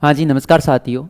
हाँ जी, नमस्कार साथियों।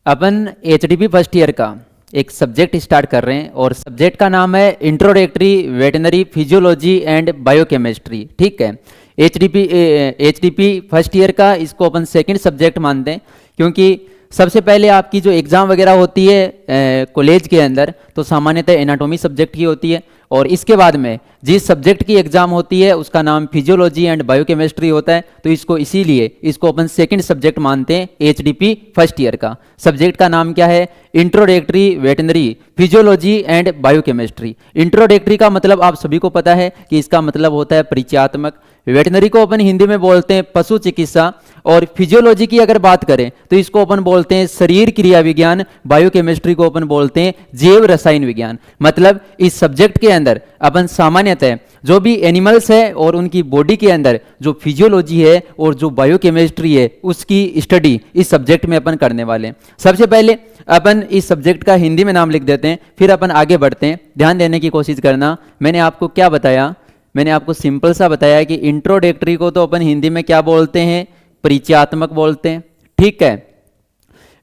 अपन एचडीपी फर्स्ट ईयर का एक सब्जेक्ट स्टार्ट कर रहे हैं और सब्जेक्ट का नाम है introductory veterinary physiology and biochemistry. ठीक है। एचडीपी फर्स्ट ईयर का इसको अपन सेकंड सब्जेक्ट मानते हैं, क्योंकि सबसे पहले आपकी जो एग्ज़ाम वगैरह होती है कॉलेज के अंदर, तो सामान्यतः एनाटॉमी सब्जेक्ट की होती है। और इसके बाद में जिस सब्जेक्ट की एग्जाम होती है उसका नाम फिजियोलॉजी एंड बायोकेमिस्ट्री होता है, तो इसको इसीलिए इसको अपन सेकंड सब्जेक्ट मानते हैं एचडीपी फर्स्ट ईयर का। सब्जेक्ट का नाम क्या है? Introductory veterinary physiology and biochemistry. Introductory का मतलब आप सभी को पता है कि इसका मतलब होता है परिचयात्मक। वेटनरी को अपन हिंदी में बोलते हैं पशु चिकित्सा, और फिजियोलॉजी की अगर बात करें तो इसको अपन बोलते हैं शरीर क्रिया विज्ञान। बायोकेमिस्ट्री को अपन बोलते हैं जैव रसायन विज्ञान। मतलब इस सब्जेक्ट के अंदर अपन सामान्यतः जो भी एनिमल्स है और उनकी बॉडी के अंदर जो फिजियोलॉजी है और जो बायोकेमिस्ट्री है उसकी स्टडी इस सब्जेक्ट में अपन करने वाले हैं। सबसे पहले अपन इस सब्जेक्ट का हिंदी में नाम लिख देते हैं, फिर अपन आगे बढ़ते हैं। ध्यान देने की कोशिश करना। मैंने आपको क्या बताया? मैंने आपको सिंपल सा बताया कि इंट्रोडक्टरी को तो अपन हिंदी में क्या बोलते हैं? परिचयात्मक बोलते हैं। ठीक है।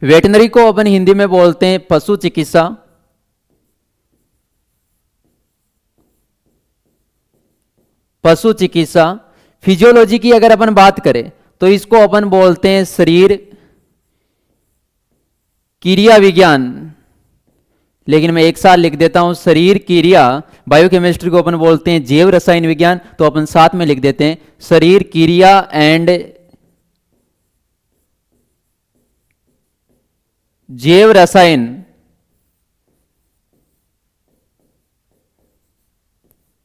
वेटनरी को अपन हिंदी में बोलते हैं पशु चिकित्सा। पशु चिकित्सा। फिजियोलॉजी की अगर अपन बात करें तो इसको अपन बोलते हैं शरीर क्रिया विज्ञान। लेकिन मैं एक साथ लिख देता हूं शरीर क्रिया। बायोकेमिस्ट्री को अपन बोलते हैं जैव रसायन विज्ञान, तो अपन साथ में लिख देते हैं शरीर क्रिया एंड जैव रसायन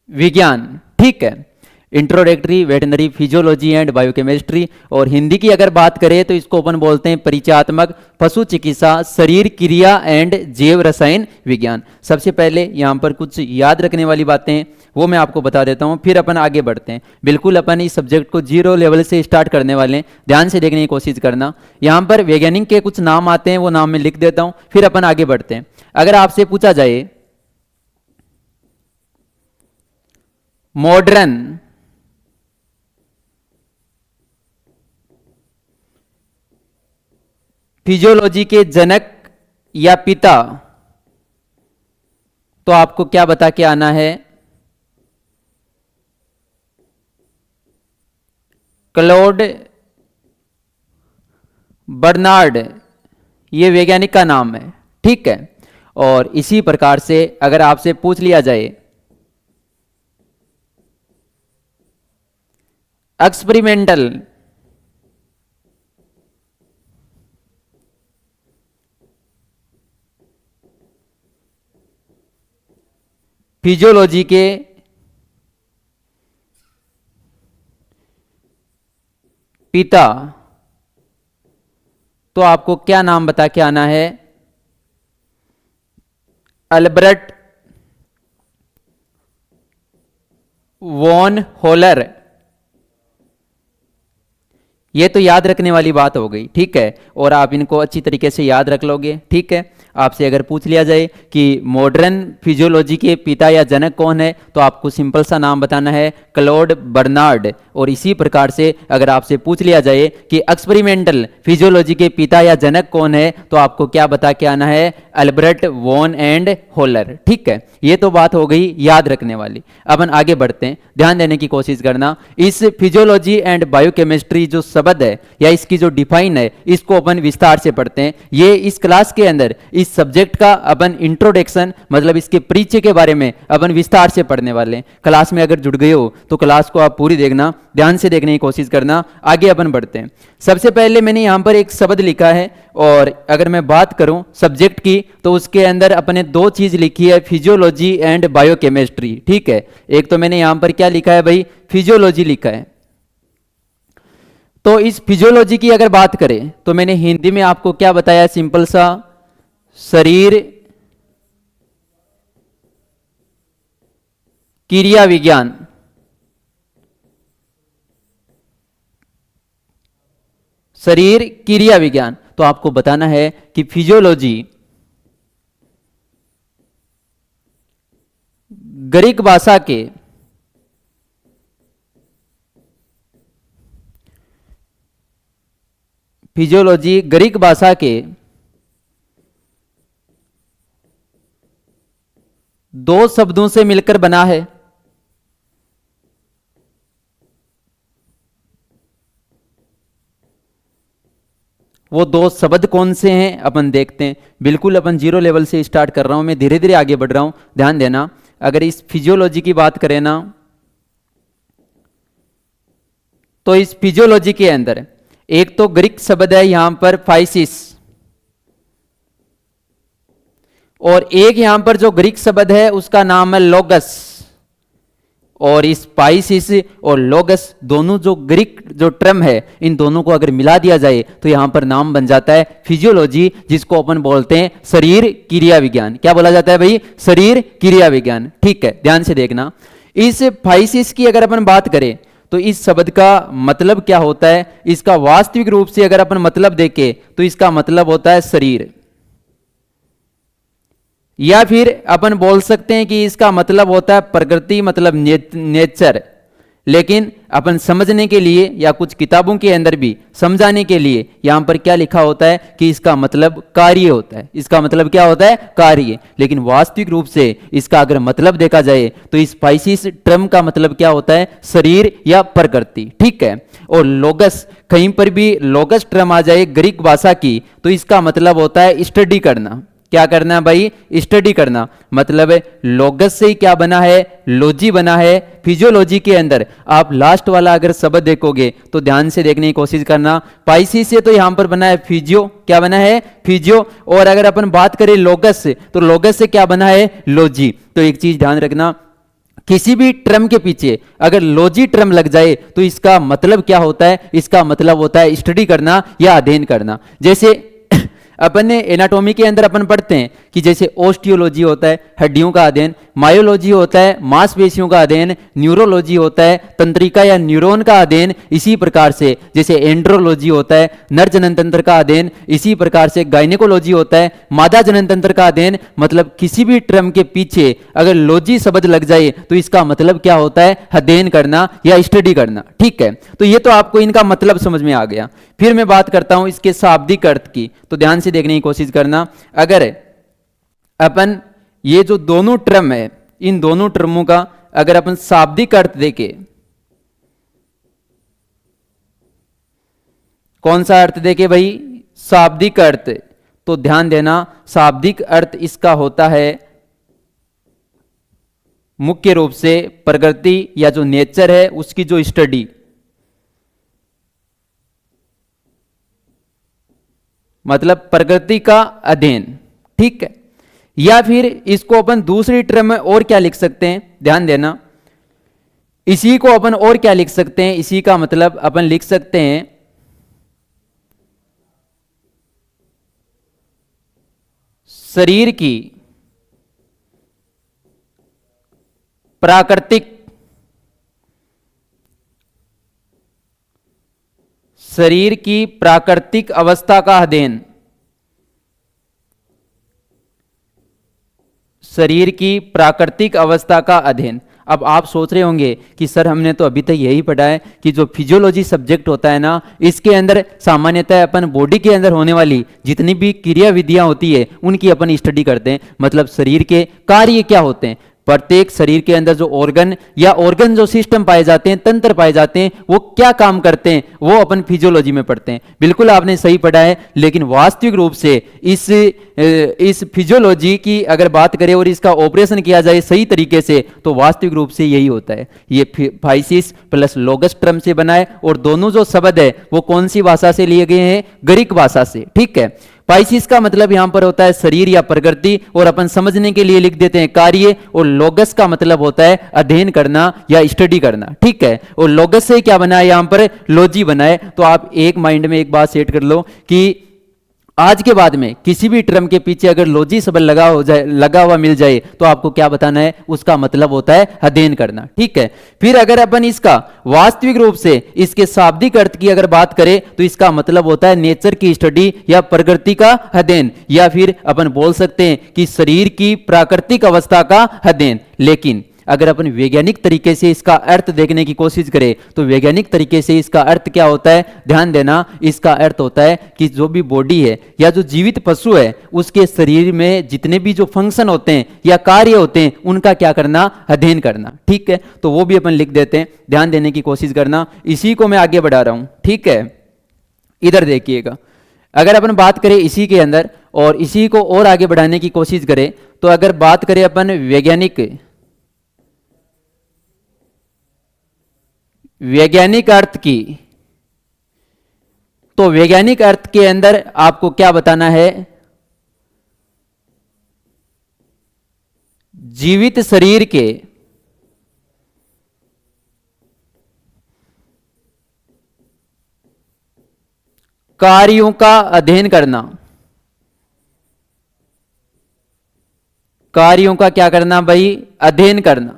विज्ञान। ठीक है। Introductory veterinary physiology and biochemistry. और हिंदी की अगर बात करें तो इसको अपन बोलते हैं परिचयात्मक पशु चिकित्सा शरीर क्रिया एंड जैव रसायन विज्ञान। सबसे पहले यहाँ पर कुछ याद रखने वाली बातें हैं वो मैं आपको बता देता हूँ, फिर अपन आगे बढ़ते हैं। बिल्कुल अपन इस सब्जेक्ट को जीरो लेवल से स्टार्ट करने वाले हैं, ध्यान से देखने की कोशिश करना। यहाँ पर वैज्ञानिक के कुछ नाम आते हैं, वो नाम मैं लिख देता हूँ, फिर अपन आगे बढ़ते हैं। अगर आपसे पूछा जाए मॉडर्न फिजियोलॉजी के जनक या पिता, तो आपको क्या बता के आना है? क्लॉड बर्नार्ड, ये वैज्ञानिक का नाम है। ठीक है। और इसी प्रकार से अगर आपसे पूछ लिया जाए एक्सपेरिमेंटल फिजियोलॉजी के पिता, तो आपको क्या नाम बता के आना है? Albert von Haller. ये तो याद रखने वाली बात हो गई। ठीक है। और आप इनको अच्छी तरीके से याद रख लोगे। ठीक है। आपसे अगर पूछ लिया जाए कि मॉडर्न फिजियोलॉजी के पिता या जनक कौन है, तो आपको सिंपल सा नाम बताना है क्लॉड बर्नार्ड। और इसी प्रकार से अगर आपसे पूछ लिया जाए कि एक्सपेरिमेंटल फिजियोलॉजी के पिता या जनक कौन है, तो आपको क्या बता के आना है? Albert von and Haller. ठीक है। ये तो बात हो गई याद रखने वाली। अपन आगे बढ़ते हैं, ध्यान देने की कोशिश करना। इस फिजियोलॉजी एंड बायोकेमिस्ट्री जो शब्द है या इसकी जो डिफाइन है, इसको अपन विस्तार से पढ़ते हैं। ये इस क्लास के अंदर इस सब्जेक्ट का अपन इंट्रोडक्शन मतलब इसके परिचय के बारे में अपन विस्तार से पढ़ने वाले हैं। क्लास में अगर जुड़ गए हो तो क्लास को आप पूरी देखना, ध्यान से देखने की कोशिश करना। आगे अपन बढ़ते हैं। सबसे पहले मैंने यहां पर एक शब्द लिखा है, और अगर मैं बात करूं सब्जेक्ट की तो उसके अंदर अपने दो चीज लिखी है, फिजियोलॉजी एंड बायोकेमिस्ट्री। ठीक है। एक तो मैंने यहां पर क्या लिखा है भाई? फिजियोलॉजी लिखा है। तो इस फिजियोलॉजी की अगर बात करें तो मैंने हिंदी में आपको क्या बताया? सिंपल सा शरीर क्रिया विज्ञान। शरीर क्रिया विज्ञान। तो आपको बताना है कि फिजियोलॉजी ग्रीक भाषा के फिजियोलॉजी ग्रीक भाषा के दो शब्दों से मिलकर बना है। वो दो शब्द कौन से हैं अपन देखते हैं। बिल्कुल अपन जीरो लेवल से स्टार्ट कर रहा हूं, मैं धीरे धीरे आगे बढ़ रहा हूं, ध्यान देना। अगर इस फिजियोलॉजी की बात करें ना, तो इस फिजियोलॉजी के अंदर एक तो ग्रीक शब्द है यहां पर फाइसिस, और एक यहां पर जो ग्रीक शब्द है उसका नाम है लोगस। और इस पाइसिस और लोगस दोनों जो ग्रीक जो टर्म है, इन दोनों को अगर मिला दिया जाए तो यहां पर नाम बन जाता है फिजियोलॉजी, जिसको अपन बोलते हैं शरीर क्रिया विज्ञान। क्या बोला जाता है भाई? शरीर क्रिया विज्ञान। ठीक है, ध्यान से देखना। इस फाइसिस की अगर अपन बात करें तो इस शब्द का मतलब क्या होता है, इसका वास्तविक रूप से अगर अपन मतलब देखें तो इसका मतलब होता है शरीर, या फिर अपन बोल सकते हैं कि इसका मतलब होता है प्रकृति, मतलब नेचर। लेकिन अपन समझने के लिए या कुछ किताबों के अंदर भी समझाने के लिए यहां पर क्या लिखा होता है कि इसका मतलब कार्य होता है। इसका मतलब क्या होता है? कार्य। लेकिन वास्तविक रूप से इसका अगर मतलब देखा जाए तो इस फाइसिस टर्म का मतलब क्या होता है? शरीर या प्रकृति। ठीक है। और लोगस, कहीं पर भी लोगस टर्म आ जाए ग्रीक भाषा की तो इसका मतलब होता है स्टडी करना। क्या करना भाई? स्टडी करना। मतलब लोगस से ही क्या बना है? लॉजी बना है। फिजियोलॉजी के अंदर आप लास्ट वाला अगर शब्द देखोगे तो ध्यान से देखने की कोशिश करना। पाइसिस से तो यहां पर बना है फिजियो। क्या बना है? फिजियो। और अगर अपन बात करें लोगस से, तो लोगस से क्या बना है? लॉजी। तो एक चीज ध्यान रखना, किसी भी टर्म के पीछे अगर लॉजी टर्म लग जाए तो इसका मतलब क्या होता है? इसका मतलब होता है स्टडी करना या अध्ययन करना। जैसे अपन ने एनाटॉमी के अंदर अपन पढ़ते हैं कि जैसे ओस्टियोलॉजी होता है हड्डियों का अध्ययन, मायोलॉजी होता है मांसपेशियों का अध्ययन, न्यूरोलॉजी होता है तंत्रिका या न्यूरॉन का अध्ययन। इसी प्रकार से जैसे एंड्रोलॉजी होता है नर जनन तंत्र का अध्ययन, इसी प्रकार से गायनेकोलॉजी होता है मादा जनन तंत्र का अध्ययन। मतलब किसी भी टर्म के पीछे अगर लॉजी शब्द लग जाए तो इसका मतलब क्या होता है? अध्ययन करना या स्टडी करना। ठीक है, तो ये तो आपको इनका मतलब समझ में आ गया। फिर मैं बात करता हूं इसके शाब्दिक अर्थ की, तो ध्यान से देखने की कोशिश करना। अगर अपन ये जो दोनों टर्म है, इन दोनों टर्मों का अगर अपन शाब्दिक अर्थ देखें, कौन सा अर्थ देखें भाई? शाब्दिक अर्थ। तो ध्यान देना, शाब्दिक अर्थ इसका होता है मुख्य रूप से प्रकृति या जो नेचर है उसकी जो स्टडी, मतलब प्रकृति का अध्ययन। ठीक है। या फिर इसको अपन दूसरी टर्म में और क्या लिख सकते हैं? ध्यान देना, इसी को अपन और क्या लिख सकते हैं? इसी का मतलब अपन लिख सकते हैं शरीर की प्राकृतिक, शरीर की प्राकृतिक अवस्था का अध्ययन, शरीर की प्राकृतिक अवस्था का अध्ययन। अब आप सोच रहे होंगे कि सर हमने तो अभी तक यही पढ़ा है कि जो फिजियोलॉजी सब्जेक्ट होता है ना, इसके अंदर सामान्यतः अपन बॉडी के अंदर होने वाली जितनी भी क्रिया विधियां होती है उनकी अपन स्टडी करते हैं। मतलब शरीर के कार्य क्या होते हैं, प्रत्येक शरीर के अंदर जो ऑर्गन जो सिस्टम पाए जाते हैं, तंत्र पाए जाते हैं, वो क्या काम करते हैं, वो अपन फिजियोलॉजी में पढ़ते हैं। बिल्कुल आपने सही पढ़ा है। लेकिन वास्तविक रूप से इस फिजियोलॉजी की अगर बात करें और इसका ऑपरेशन किया जाए सही तरीके से तो वास्तविक रूप से यही होता है। ये फाइसिस प्लस लोगस टर्म से बना है और दोनों जो शब्द है वो कौन सी भाषा से लिए गए हैं? ग्रीक भाषा से। ठीक है। पाइसिस का मतलब यहां पर होता है शरीर या प्रकृति, और अपन समझने के लिए लिख देते हैं कार्य। और लोगस का मतलब होता है अध्ययन करना या स्टडी करना। ठीक है। और लोगस से क्या बना है? यहां पर लॉजी बना है। तो आप एक माइंड में एक बात सेट कर लो कि आज के बाद में किसी भी टर्म के पीछे अगर लॉजी शब्द लगा हुआ मिल जाए तो आपको क्या बताना है? उसका मतलब होता है अध्ययन करना। ठीक है। फिर अगर अपन इसका वास्तविक रूप से इसके शाब्दिक अर्थ की अगर बात करें तो इसका मतलब होता है नेचर की स्टडी या प्रकृति का अध्ययन, या फिर अपन बोल सकते हैं कि शरीर की प्राकृतिक अवस्था का अध्ययन। लेकिन अगर अपन वैज्ञानिक तरीके से इसका अर्थ देखने की कोशिश करें तो वैज्ञानिक तरीके से इसका अर्थ क्या होता है, ध्यान देना, इसका अर्थ होता है कि जो भी बॉडी है या जो जीवित पशु है उसके शरीर में जितने भी जो फंक्शन होते हैं या कार्य होते हैं उनका क्या करना, अध्ययन करना। ठीक है, तो वो भी अपन लिख देते हैं, ध्यान देने की कोशिश करना। इसी को मैं आगे बढ़ा रहा हूं। ठीक है, इधर देखिएगा, अगर अपन बात करें इसी के अंदर और इसी को और आगे बढ़ाने की कोशिश करें तो अगर बात करें अपन वैज्ञानिक अर्थ की, तो वैज्ञानिक अर्थ के अंदर आपको क्या बताना है, जीवित शरीर के कार्यों का अध्ययन करना, कार्यों का क्या करना भाई, अध्ययन करना।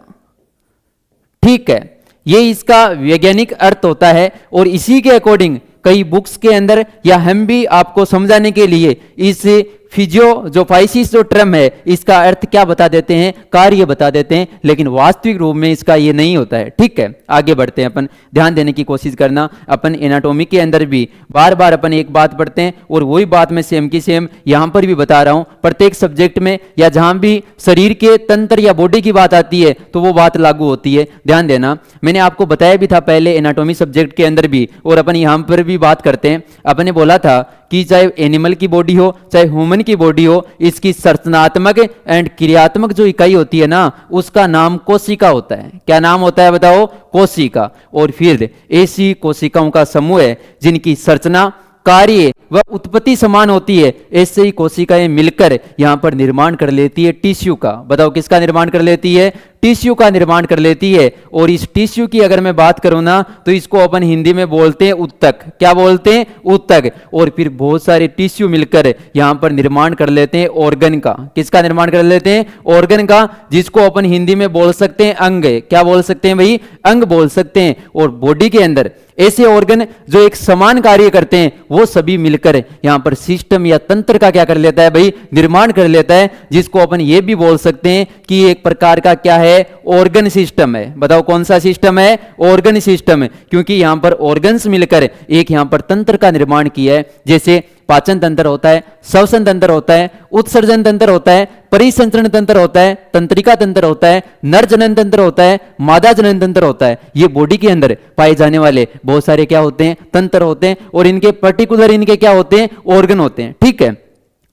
ठीक है, ये इसका वैज्ञानिक अर्थ होता है और इसी के अकॉर्डिंग कई बुक्स के अंदर या हम भी आपको समझाने के लिए इस फिजियोफाइसिस जो टर्म है इसका अर्थ क्या बता देते हैं, कार्य बता देते हैं, लेकिन वास्तविक रूप में इसका ये नहीं होता है। ठीक है, आगे बढ़ते हैं अपन, ध्यान देने की कोशिश करना। अपन एनाटॉमी के अंदर भी बार बार अपन एक बात पढ़ते हैं और वही बात मैं सेम की सेम यहां पर भी बता रहा हूं। प्रत्येक सब्जेक्ट में या जहां भी शरीर के तंत्र या बॉडी की बात आती है तो वो बात लागू होती है, ध्यान देना। मैंने आपको बताया भी था पहले एनाटॉमी सब्जेक्ट के अंदर भी, और अपन यहां पर भी बात करते हैं। अपन ने बोला था कि चाहे एनिमल की बॉडी हो चाहे ह्यूमन की बॉडी हो, इसकी संरचनात्मक एंड क्रियात्मक जो इकाई होती है ना उसका नाम कोशिका होता है। क्या नाम होता है बताओ, कोशिका। और फिर ऐसी कोशिकाओं का समूह है जिनकी संरचना, कार्य व उत्पत्ति समान होती है। ऐसे ही कोशिकाएं मिलकर यहां पर निर्माण कर लेती है टिश्यू का। बताओ किसका निर्माण कर लेती है, टिश्यू का निर्माण कर लेती है। और इस टिश्यू की अगर मैं बात करूं ना तो इसको अपन हिंदी में बोलते हैं उत्तक। क्या बोलते हैं, उत्तक। और फिर बहुत सारे टिश्यू मिलकर यहां पर निर्माण कर लेते हैं ऑर्गन का। किसका निर्माण कर लेते हैं, ऑर्गन का, जिसको अपन हिंदी में बोल सकते हैं अंग। क्या बोल सकते हैं भाई, अंग बोल सकते हैं। और बॉडी के अंदर ऐसे ऑर्गन जो एक समान कार्य करते हैं वो सभी मिलकर यहां पर सिस्टम या तंत्र का क्या कर लेता है भाई, निर्माण कर लेता है, जिसको अपन ये भी बोल सकते हैं कि एक प्रकार का क्या है, ऑर्गन सिस्टम है। बताओ कौन सा सिस्टम है, ऑर्गन सिस्टम है, क्योंकि यहां पर ऑर्गन्स मिलकर एक यहां पर तंत्र का निर्माण किया है। जैसे पाचन तंत्र होता है, श्वसन तंत्र होता है, उत्सर्जन तंत्र होता है, परिसंचरण तंत्र होता है, तंत्रिका तंत्र होता है, नर जनन तंत्र होता है, मादा जनन तंत्र होता है। ये बॉडी के अंदर पाए जाने वाले बहुत सारे क्या होते हैं, तंत्र होते हैं, और इनके पर्टिकुलर इनके क्या होते हैं, ऑर्गन होते हैं। ठीक है,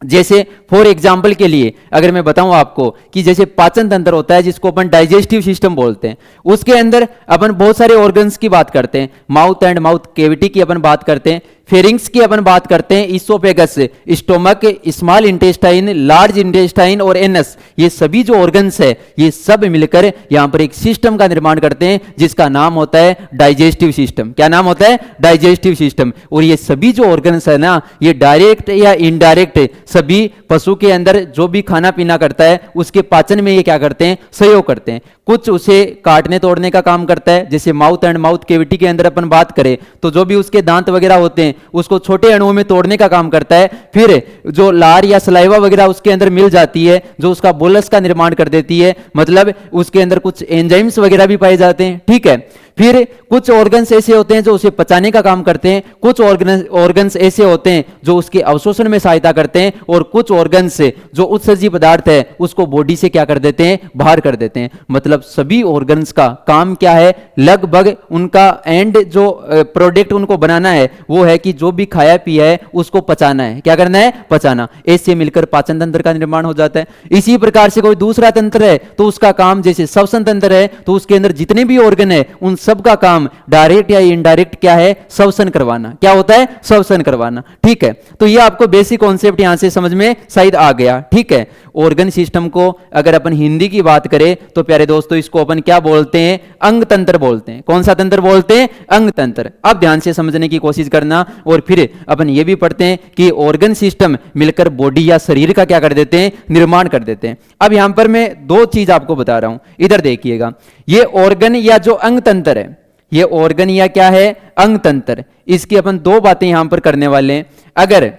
जैसे फॉर एग्जाम्पल के लिए अगर मैं बताऊं आपको कि जैसे पाचन तंत्र होता है जिसको अपन डाइजेस्टिव सिस्टम बोलते हैं, उसके अंदर अपन बहुत सारे ऑर्गन्स की बात करते हैं। माउथ एंड माउथ कैविटी की अपन बात करते हैं, फेरिंग्स की अपन बात करते हैं, oesophagus, stomach, small intestine, large intestine और एनस। ये सभी जो ऑर्गन्स है ये सब मिलकर यहां पर एक सिस्टम का निर्माण करते हैं जिसका नाम होता है डाइजेस्टिव सिस्टम। क्या नाम होता है, डाइजेस्टिव सिस्टम। और ये सभी जो ऑर्गन्स है ना ये डायरेक्ट या इनडायरेक्ट सभी पशु के अंदर जो भी खाना पीना करता है उसके पाचन में ये क्या करते हैं, सहयोग करते हैं। कुछ उसे काटने तोड़ने का काम करता है, जैसे माउथ एंड माउथ कैविटी के अंदर अपन बात करें तो जो भी उसके दांत वगैरह होते हैं उसको छोटे अणुओं में तोड़ने का काम करता है। फिर जो लार या सलाइवा वगैरह उसके अंदर मिल जाती है जो उसका बोलस का निर्माण कर देती है, मतलब उसके अंदर कुछ एंजाइम्स वगैरह भी पाए जाते हैं। ठीक है, फिर कुछ ऑर्गन्स ऐसे होते हैं जो उसे पचाने का काम करते हैं, कुछ ऑर्गन्स ऐसे होते हैं जो उसके अवशोषण में सहायता करते हैं, और कुछ ऑर्गन्स जो उत्सर्जी पदार्थ है उसको बॉडी से क्या कर देते हैं, बाहर कर देते हैं। मतलब सभी ऑर्गन्स का काम क्या है, लगभग उनका एंड जो प्रोडक्ट उनको बनाना है वो है कि जो भी खाया पिया है उसको पचाना है। क्या करना है, पचाना। ऐसे मिलकर पाचन तंत्र का निर्माण हो जाता है। इसी प्रकार से कोई दूसरा तंत्र है तो उसका काम, जैसे श्वसन तंत्र है तो उसके अंदर जितने भी ऑर्गन है उन सबका काम डायरेक्ट या इनडायरेक्ट क्या है, श्वसन करवाना। क्या होता है, श्वसन करवाना। ठीक है, तो ये आपको बेसिक कॉन्सेप्ट यहां से समझ में शायद आ गया। ठीक है, ऑर्गन सिस्टम को अगर अपन हिंदी की बात करें तो प्यारे दोस्तों इसको अपन क्या बोलते हैं, अंग तंत्र बोलते हैं। कौन सा तंत्र बोलते हैं, अंग तंत्र। अब ध्यान से समझने की कोशिश करना। और फिर अपन ये भी पढ़ते हैं कि ऑर्गन सिस्टम मिलकर बॉडी या शरीर का क्या कर देते हैं, निर्माण कर देते हैं। अब यहां पर मैं दो चीज आपको बता रहा हूं, इधर देखिएगा। ये ऑर्गन या जो अंग तंत्र है, ये ऑर्गन या क्या है, अंग तंत्र, इसकी अपन दो बातें यहां पर करने वाले हैं। अगर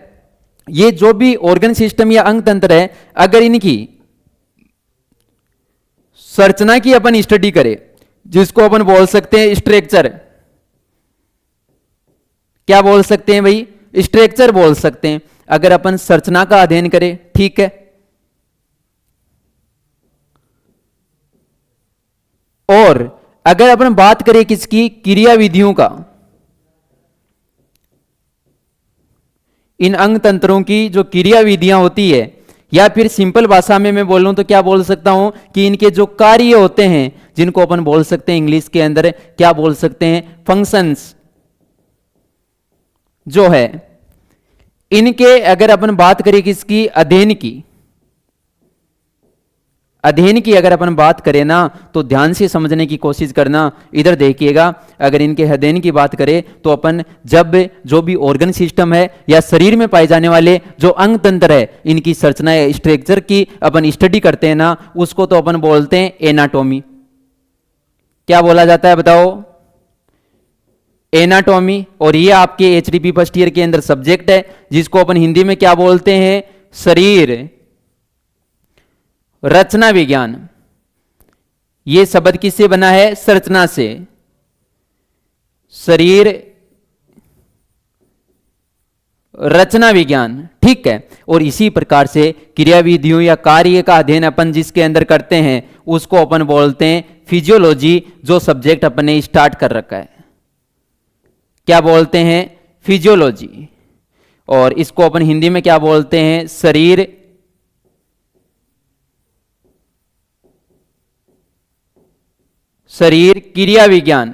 ये जो भी ऑर्गन सिस्टम या अंग तंत्र है अगर इनकी संरचना की अपन स्टडी करें, जिसको अपन बोल सकते हैं स्ट्रक्चर। क्या बोल सकते हैं भाई? स्ट्रक्चर बोल सकते हैं। अगर अपन संरचना का अध्ययन करें, ठीक है, और अगर अपन बात करें किसकी, क्रिया विधियों का, इन अंग तंत्रों की जो क्रिया विधियां होती है, या फिर सिंपल भाषा में मैं बोलूं तो क्या बोल सकता हूं कि इनके जो कार्य होते हैं, जिनको अपन बोल सकते हैं इंग्लिश के अंदर क्या बोल सकते हैं, फंक्शंस जो है, इनके अगर अपन बात करें किसकी, अध्ययन की, अध्ययन की अगर अपन बात करें ना, तो ध्यान से समझने की कोशिश करना। इधर देखिएगा, अगर इनके अध्ययन की बात करें तो अपन जब जो भी ऑर्गन सिस्टम है या शरीर में पाए जाने वाले जो अंग तंत्र है, इनकी संरचना या स्ट्रक्चर की अपन स्टडी करते हैं ना, उसको तो अपन बोलते हैं एनाटॉमी। क्या बोला जाता है बताओ? एनाटॉमी। और ये आपके एचडीपी फर्स्ट ईयर के अंदर सब्जेक्ट है, जिसको अपन हिंदी में क्या बोलते हैं, शरीर रचना विज्ञान। ये शब्द किससे बना है? संरचना से। शरीर रचना विज्ञान, ठीक है। और इसी प्रकार से क्रिया विधियों या कार्य का अध्ययन अपन जिसके अंदर करते हैं, उसको अपन बोलते हैं फिजियोलॉजी, जो सब्जेक्ट अपन ने स्टार्ट कर रखा है। क्या बोलते हैं? फिजियोलॉजी। और इसको अपन हिंदी में क्या बोलते हैं? शरीर क्रिया विज्ञान।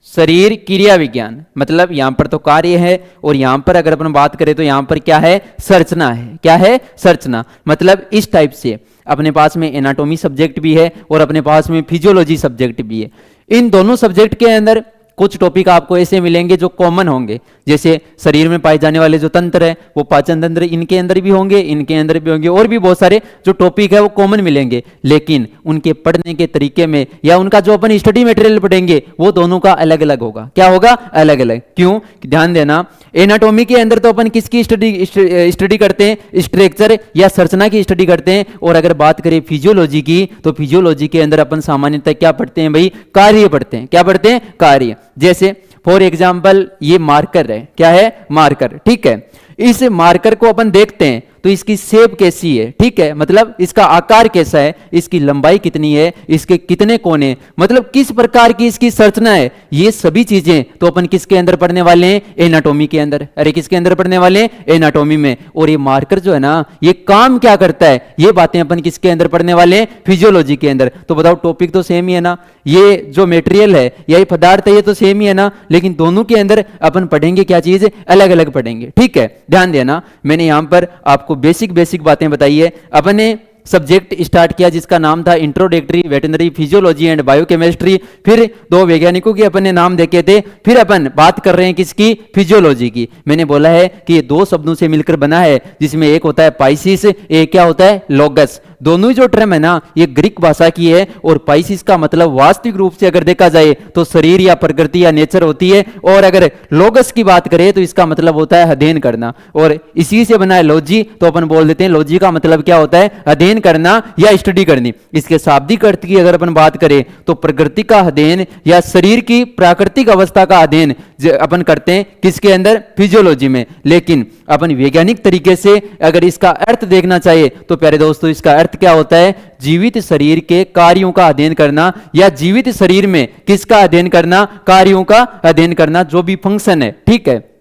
शरीर क्रिया विज्ञान मतलब यहां पर तो कार्य है, और यहां पर अगर अपन बात करें तो यहां पर क्या है? संरचना है। क्या है? संरचना। मतलब इस टाइप से अपने पास में एनाटॉमी सब्जेक्ट भी है और अपने पास में फिजियोलॉजी सब्जेक्ट भी है। इन दोनों सब्जेक्ट के अंदर कुछ टॉपिक आपको ऐसे मिलेंगे जो कॉमन होंगे, जैसे शरीर में पाए जाने वाले जो तंत्र है, वो पाचन तंत्र इनके अंदर भी होंगे, इनके अंदर भी होंगे, और भी बहुत सारे जो टॉपिक है वो कॉमन मिलेंगे। लेकिन उनके पढ़ने के तरीके में या उनका जो अपन स्टडी मटेरियल पढ़ेंगे, वो दोनों का अलग अलग होगा। क्या होगा? अलग अलग। क्यों? ध्यान देना, एनाटॉमी के अंदर तो अपन किसकी स्टडी करते हैं? स्ट्रक्चर या संरचना की स्टडी करते हैं। और अगर बात करें फिजियोलॉजी की, तो फिजियोलॉजी के अंदर अपन सामान्यतः क्या पढ़ते हैं भाई? कार्य पढ़ते हैं। क्या पढ़ते हैं? कार्य। जैसे फॉर एग्जाम्पल ये मार्कर है। क्या है? मार्कर, ठीक है। इस मार्कर को अपन देखते हैं तो इसकी शेप कैसी है, ठीक है, मतलब इसका आकार कैसा है, इसकी लंबाई कितनी है, इसके कितने कोने, मतलब किस प्रकार की इसकी संरचना है, ये सभी चीजें तो अपन किसके अंदर पढ़ने वाले हैं? एनाटॉमी के अंदर। अरे किसके अंदर पढ़ने वाले हैं? एनाटॉमी में। और ये मार्कर जो है ना, ये काम क्या करता है, ये बातें अपन किसके अंदर पढ़ने वाले हैं? फिजियोलॉजी के अंदर। तो बताओ, टॉपिक तो सेम ही है ना, ये जो मेटेरियल है या ये पदार्थ है, ये तो सेम ही है ना, लेकिन दोनों के अंदर अपन पढ़ेंगे क्या चीज? अलग अलग पढ़ेंगे, ठीक है। ध्यान देना, मैंने यहां पर आपको बेसिक बातें बताई है। अपन ने सब्जेक्ट स्टार्ट किया जिसका नाम था introductory veterinary physiology and biochemistry. फिर दो वैज्ञानिकों के अपन ने नाम देखे थे। फिर अपन बात कर रहे हैं किसकी? फिजियोलॉजी की। मैंने बोला है कि ये दो शब्दों से मिलकर बना है, जिसमें एक होता है पाइसिस, एक क्या होता है? लोगस। दोनों ही जो टर्म है ना, ये ग्रीक भाषा की है। और पाइसिस का मतलब वास्तविक रूप से अगर देखा जाए तो शरीर या प्रकृति या नेचर होती है, और अगर लोगस की बात करें तो इसका मतलब होता है अध्ययन करना। और इसी से बना है लॉजी, तो अपन बोल देते हैं लॉजी का मतलब क्या होता है? अध्ययन करना या स्टडी करनी। इसके शाब्दिक अर्थ की अगर अपन बात करें तो प्रकृति का अध्ययन या शरीर की प्राकृतिक अवस्था का अध्ययन अपन करते हैं किसके अंदर? फिजियोलॉजी में। लेकिन अपन वैज्ञानिक तरीके से अगर इसका अर्थ देखना चाहिए तो प्यारे दोस्तों, इसका अर्थ क्या होता है? जीवित शरीर के कार्यों का अध्ययन करना, या जीवित शरीर में किसका अध्ययन करना? कार्यों का अध्ययन करना, जो भी फंक्शन है, ठीक है।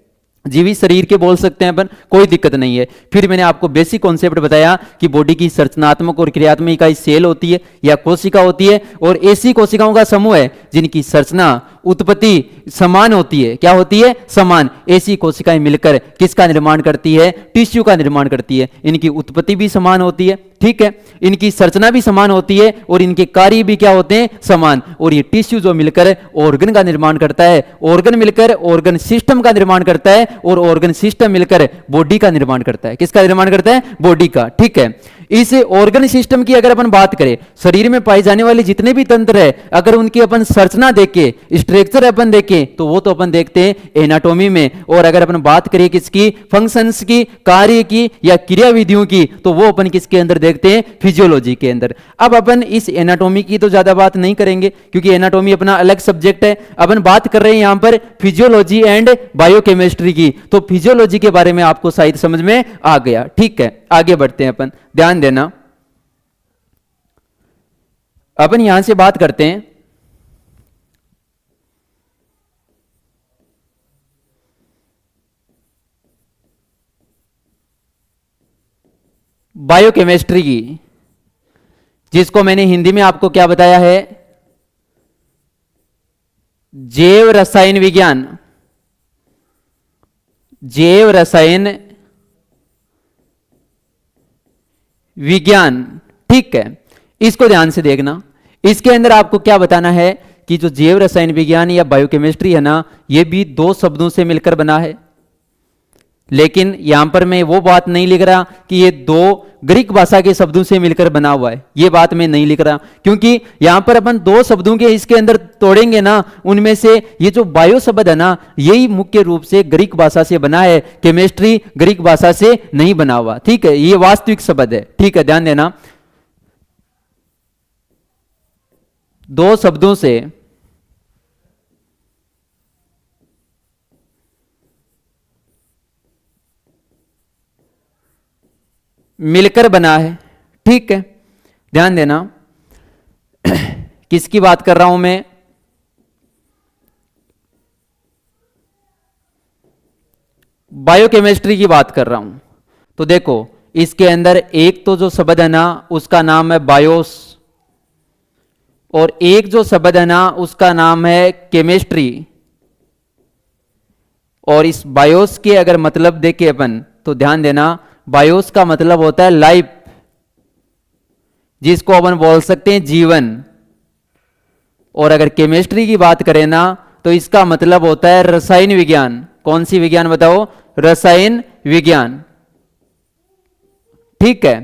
जीवित शरीर के बोल सकते हैं अपन, कोई दिक्कत नहीं है। फिर मैंने आपको बेसिक कॉन्सेप्ट बताया कि बॉडी की संरचनात्मक और क्रियात्मक इकाई सेल होती है या कोशिका होती है, और ऐसी कोशिकाओं का समूह है जिनकी संरचना उत्पत्ति समान होती है। क्या होती है? समान। ऐसी कोशिकाएं मिलकर किसका निर्माण करती है? टिश्यू का निर्माण करती है। इनकी उत्पत्ति भी समान होती है, ठीक है, इनकी संरचना भी समान होती है, और इनके कार्य भी क्या होते हैं? समान। और ये टिश्यू जो मिलकर ऑर्गन का निर्माण करता है, ऑर्गन मिलकर ऑर्गन सिस्टम का निर्माण करता है, और ऑर्गन सिस्टम मिलकर बॉडी का निर्माण करता है। किसका निर्माण करता है? बॉडी का, ठीक है। इस ऑर्गन सिस्टम की अगर अपन बात करें, शरीर में पाए जाने वाले जितने भी तंत्र है, अगर उनकी अपन संरचना देखे, स्ट्रक्चर अपन देखें, तो वो तो अपन देखते हैं एनाटॉमी में। और अगर अपन बात करें किसकी, फंक्शंस की, कार्य की या क्रिया विधियों की, तो वो अपन किसके अंदर देखते हैं, फिजियोलॉजी के अंदर। अब अपन इस एनाटॉमी की तो ज्यादा बात नहीं करेंगे क्योंकि एनाटॉमी अपना अलग सब्जेक्ट है। अपन बात कर रहे हैं यहां पर फिजियोलॉजी एंड बायोकेमिस्ट्री की, तो फिजियोलॉजी के बारे में आपको शायद समझ में आ गया। ठीक है, आगे बढ़ते हैं अपन, ध्यान देना। अपन यहां से बात करते हैं बायोकेमिस्ट्री की, जिसको मैंने हिंदी में आपको क्या बताया है, जैव रसायन विज्ञान। जैव रसायन विज्ञान, ठीक है, इसको ध्यान से देखना। इसके अंदर आपको क्या बताना है कि जो जैव रसायन विज्ञान या बायोकेमिस्ट्री है ना, ये भी दो शब्दों से मिलकर बना है। लेकिन यहां पर मैं वो बात नहीं लिख रहा कि ये दो ग्रीक भाषा के शब्दों से मिलकर बना हुआ है, ये बात मैं नहीं लिख रहा, क्योंकि यहां पर अपन दो शब्दों के इसके अंदर तोड़ेंगे ना, उनमें से ये जो बायो शब्द है ना, यही मुख्य रूप से ग्रीक भाषा से बना है। केमिस्ट्री ग्रीक भाषा से नहीं बना हुआ, ठीक है, ये वास्तविक शब्द है। ठीक है, ध्यान देना, दो शब्दों से मिलकर बना है। ठीक है, ध्यान देना, किसकी बात कर रहा हूं मैं, बायोकेमिस्ट्री की बात कर रहा हूं। तो देखो, इसके अंदर एक तो जो शब्द है ना, उसका नाम है बायोस, और एक जो शब्द है ना, उसका नाम है केमिस्ट्री। और इस बायोस के अगर मतलब देखें अपन, तो ध्यान देना, बायोस का मतलब होता है लाइफ, जिसको अपन बोल सकते हैं जीवन। और अगर केमिस्ट्री की बात करें ना, तो इसका मतलब होता है रसायन विज्ञान। कौन सी विज्ञान बताओ, रसायन विज्ञान। ठीक है,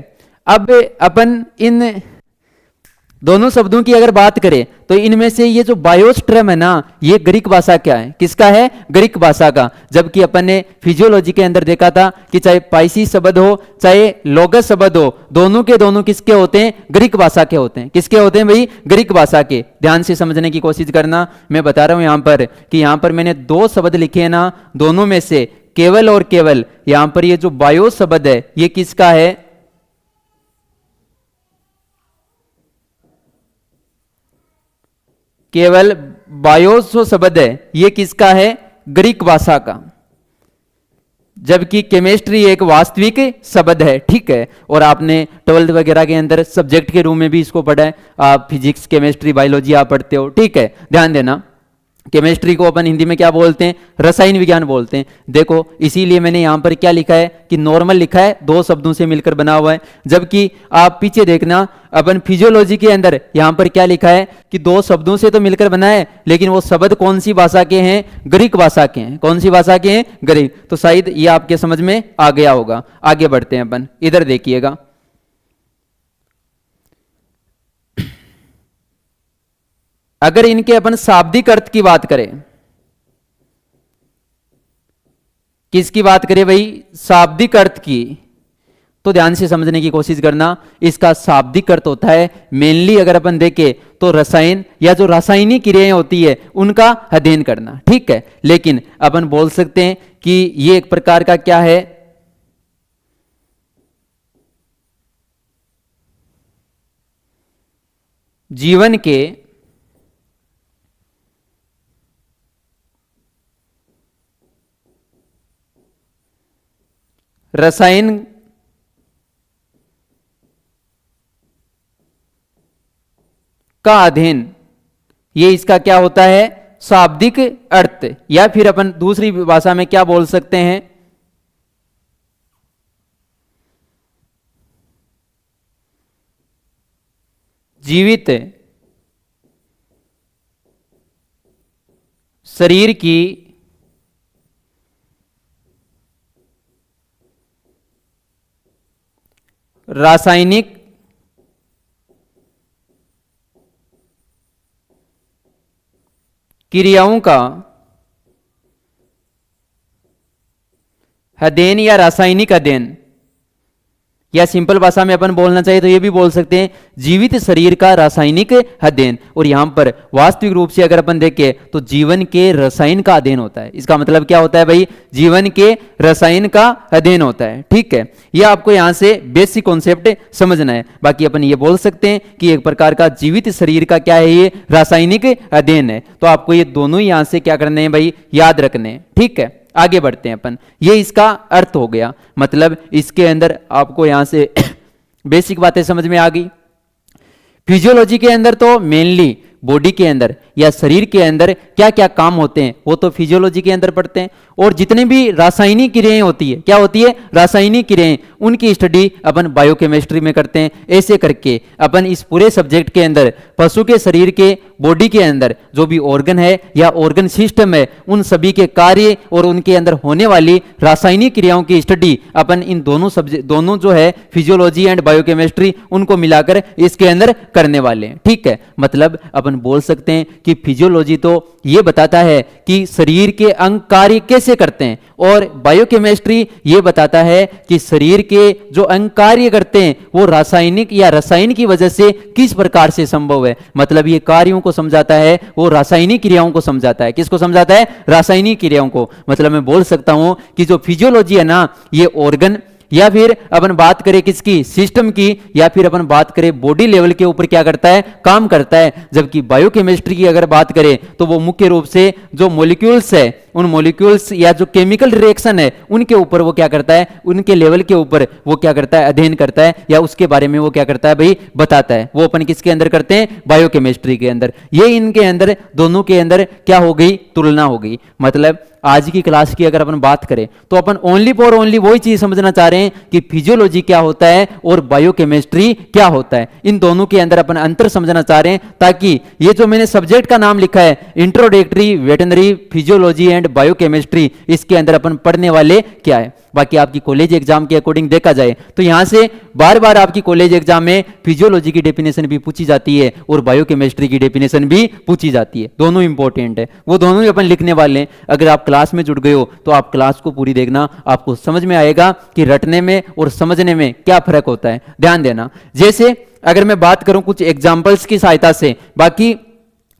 अब अपन इन दोनों शब्दों की अगर बात करें, तो इनमें से ये जो बायोस्ट्रम है ना, ये ग्रीक भाषा क्या है, किसका है, ग्रीक भाषा का। जबकि अपन ने फिजियोलॉजी के अंदर देखा था कि चाहे पाइसी शब्द हो चाहे लोगस शब्द हो, दोनों के दोनों किसके होते हैं, ग्रीक भाषा के होते हैं। किसके होते हैं भाई, ग्रीक भाषा के। ध्यान से समझने की कोशिश करना, मैं बता रहा हूं यहां पर कि यहां पर मैंने दो शब्द लिखे हैं ना, दोनों में से केवल और केवल यहां पर ये जो बायो शब्द है, ये किसका है, केवल बायोस जो शब्द है ये किसका है, ग्रीक भाषा का। जबकि केमिस्ट्री एक वास्तविक शब्द है। ठीक है, और आपने 12th वगैरह के अंदर सब्जेक्ट के रूप में भी इसको पढ़ा है, आप फिजिक्स केमिस्ट्री बायोलॉजी आप पढ़ते हो। ठीक है, ध्यान देना, केमिस्ट्री को अपन हिंदी में क्या बोलते हैं, रसायन विज्ञान बोलते हैं। देखो, इसीलिए मैंने यहां पर क्या लिखा है कि नॉर्मल लिखा है, दो शब्दों से मिलकर बना हुआ है। जबकि आप पीछे देखना, अपन फिजियोलॉजी के अंदर यहां पर क्या लिखा है कि दो शब्दों से तो मिलकर बना है, लेकिन वो शब्द कौन सी भाषा के हैं, ग्रीक भाषा के हैं। कौन सी भाषा के हैं, ग्रीक। तो शायद ये आपके समझ में आ गया होगा। आगे बढ़ते हैं अपन, इधर देखिएगा, अगर इनके अपन शाब्दिक अर्थ की बात करें, किसकी बात करें भाई, शाब्दिक अर्थ की, तो ध्यान से समझने की कोशिश करना। इसका शाब्दिक अर्थ होता है मेनली, अगर अपन देखें तो रसायन या जो रासायनिक क्रियाएं होती है उनका अध्ययन करना। ठीक है, लेकिन अपन बोल सकते हैं कि ये एक प्रकार का क्या है, जीवन के रसायन का अध्ययन, ये इसका क्या होता है, शाब्दिक अर्थ। या फिर अपन दूसरी भाषा में क्या बोल सकते हैं, जीवित शरीर की रासायनिक क्रियाओं का अध्ययन या रासायनिक अध्ययन, या सिंपल भाषा में अपन बोलना चाहिए तो ये भी बोल सकते हैं जीवित शरीर का रासायनिक अध्ययन। और यहां पर वास्तविक रूप से अगर अपन देखें तो जीवन के रसायन का अध्ययन होता है। इसका मतलब क्या होता है भाई, जीवन के रसायन का अध्ययन होता है। ठीक है, ये आपको यहां से बेसिक कॉन्सेप्ट समझना है। बाकी अपन ये बोल सकते हैं कि एक प्रकार का जीवित शरीर का क्या है, ये रासायनिक अध्ययन है। तो आपको ये दोनों ही यहां से क्या करने हैं भाई, याद रखने हैं। ठीक है, आगे बढ़ते हैं अपन। ये इसका अर्थ हो गया, मतलब इसके अंदर आपको यहां से बेसिक बातें समझ में आ गई। फिजियोलॉजी के अंदर तो मेनली बॉडी के अंदर या शरीर के अंदर क्या क्या काम होते हैं वो तो फिजियोलॉजी के अंदर पढ़ते हैं। और जितने भी रासायनिक क्रियाएं होती है, क्या होती है, रासायनिक क्रियाएं, उनकी स्टडी अपन बायोकेमिस्ट्री में करते हैं। ऐसे करके अपन इस पूरे सब्जेक्ट के अंदर पशु के शरीर के बॉडी के अंदर जो भी ऑर्गन है या ऑर्गन सिस्टम है, उन सभी के कार्य और उनके अंदर होने वाली रासायनिक क्रियाओं की स्टडी अपन इन दोनों सब्जेक्ट, दोनों जो है फिजियोलॉजी एंड बायोकेमिस्ट्री, उनको मिलाकर इसके अंदर करने वाले हैं। ठीक है, मतलब अपन बोल सकते हैं कि फिजियोलॉजी तो ये बताता है कि शरीर के अंग कार्य कैसे करते हैं, और बायोकेमिस्ट्री ये बताता है कि शरीर के जो अंग कार्य करते हैं वो रासायनिक या रसायन की वजह से किस प्रकार से संभव है। मतलब ये कार्यों को समझाता है, वो रासायनिक क्रियाओं को समझाता है। किसको समझाता है, रासायनिक क्रियाओं को। मतलब मैं बोल सकता हूं कि जो फिजियोलॉजी है ना, ये ऑर्गन या फिर अपन बात करें किसकी, सिस्टम की, या फिर अपन बात करें बॉडी लेवल के ऊपर क्या करता है, काम करता है। जबकि बायोकेमिस्ट्री की अगर बात करें तो वो मुख्य रूप से जो मॉलिक्यूल्स है, उन मॉलिक्यूल्स या जो केमिकल रिएक्शन है उनके ऊपर वो क्या करता है, उनके लेवल के ऊपर वो क्या करता है, अध्ययन करता है, या उसके बारे में वो क्या करता है भाई, बताता है। वो अपन किसके अंदर करते हैं, बायोकेमिस्ट्री के अंदर। ये इनके अंदर दोनों के अंदर क्या हो गई, तुलना हो गई। मतलब आज की क्लास की अगर अपन बात करें तो अपन ओनली फॉर ओनली वही चीज समझना चाह रहे हैं कि फिजियोलॉजी क्या होता है और बायोकेमिस्ट्री क्या होता है। इन दोनों के अंदर अपन अंतर समझना चाह रहे हैं, ताकि ये जो मैंने सब्जेक्ट का नाम लिखा है introductory veterinary physiology and biochemistry, इसके अंदर अपन पढ़ने वाले क्या है। बाकी आपकी कॉलेज एग्जाम के अकॉर्डिंग देखा जाए तो यहां से बार बार आपकी कॉलेज एग्जाम में फिजियोलॉजी की डेफिनेशन भी पूछी जाती है और बायोकेमिस्ट्री की डेफिनेशन भी पूछी जाती है। दोनों इंपॉर्टेंट है, वो दोनों ही अपन लिखने वाले हैं। अगर आप क्लास में जुड़ गए हो तो आप क्लास को पूरी देखना, आपको समझ में आएगा कि रटने में और समझने में क्या फर्क होता है। ध्यान देना। जैसे अगर मैं बात करूं कुछ एग्जाम्पल्स की सहायता से, बाकी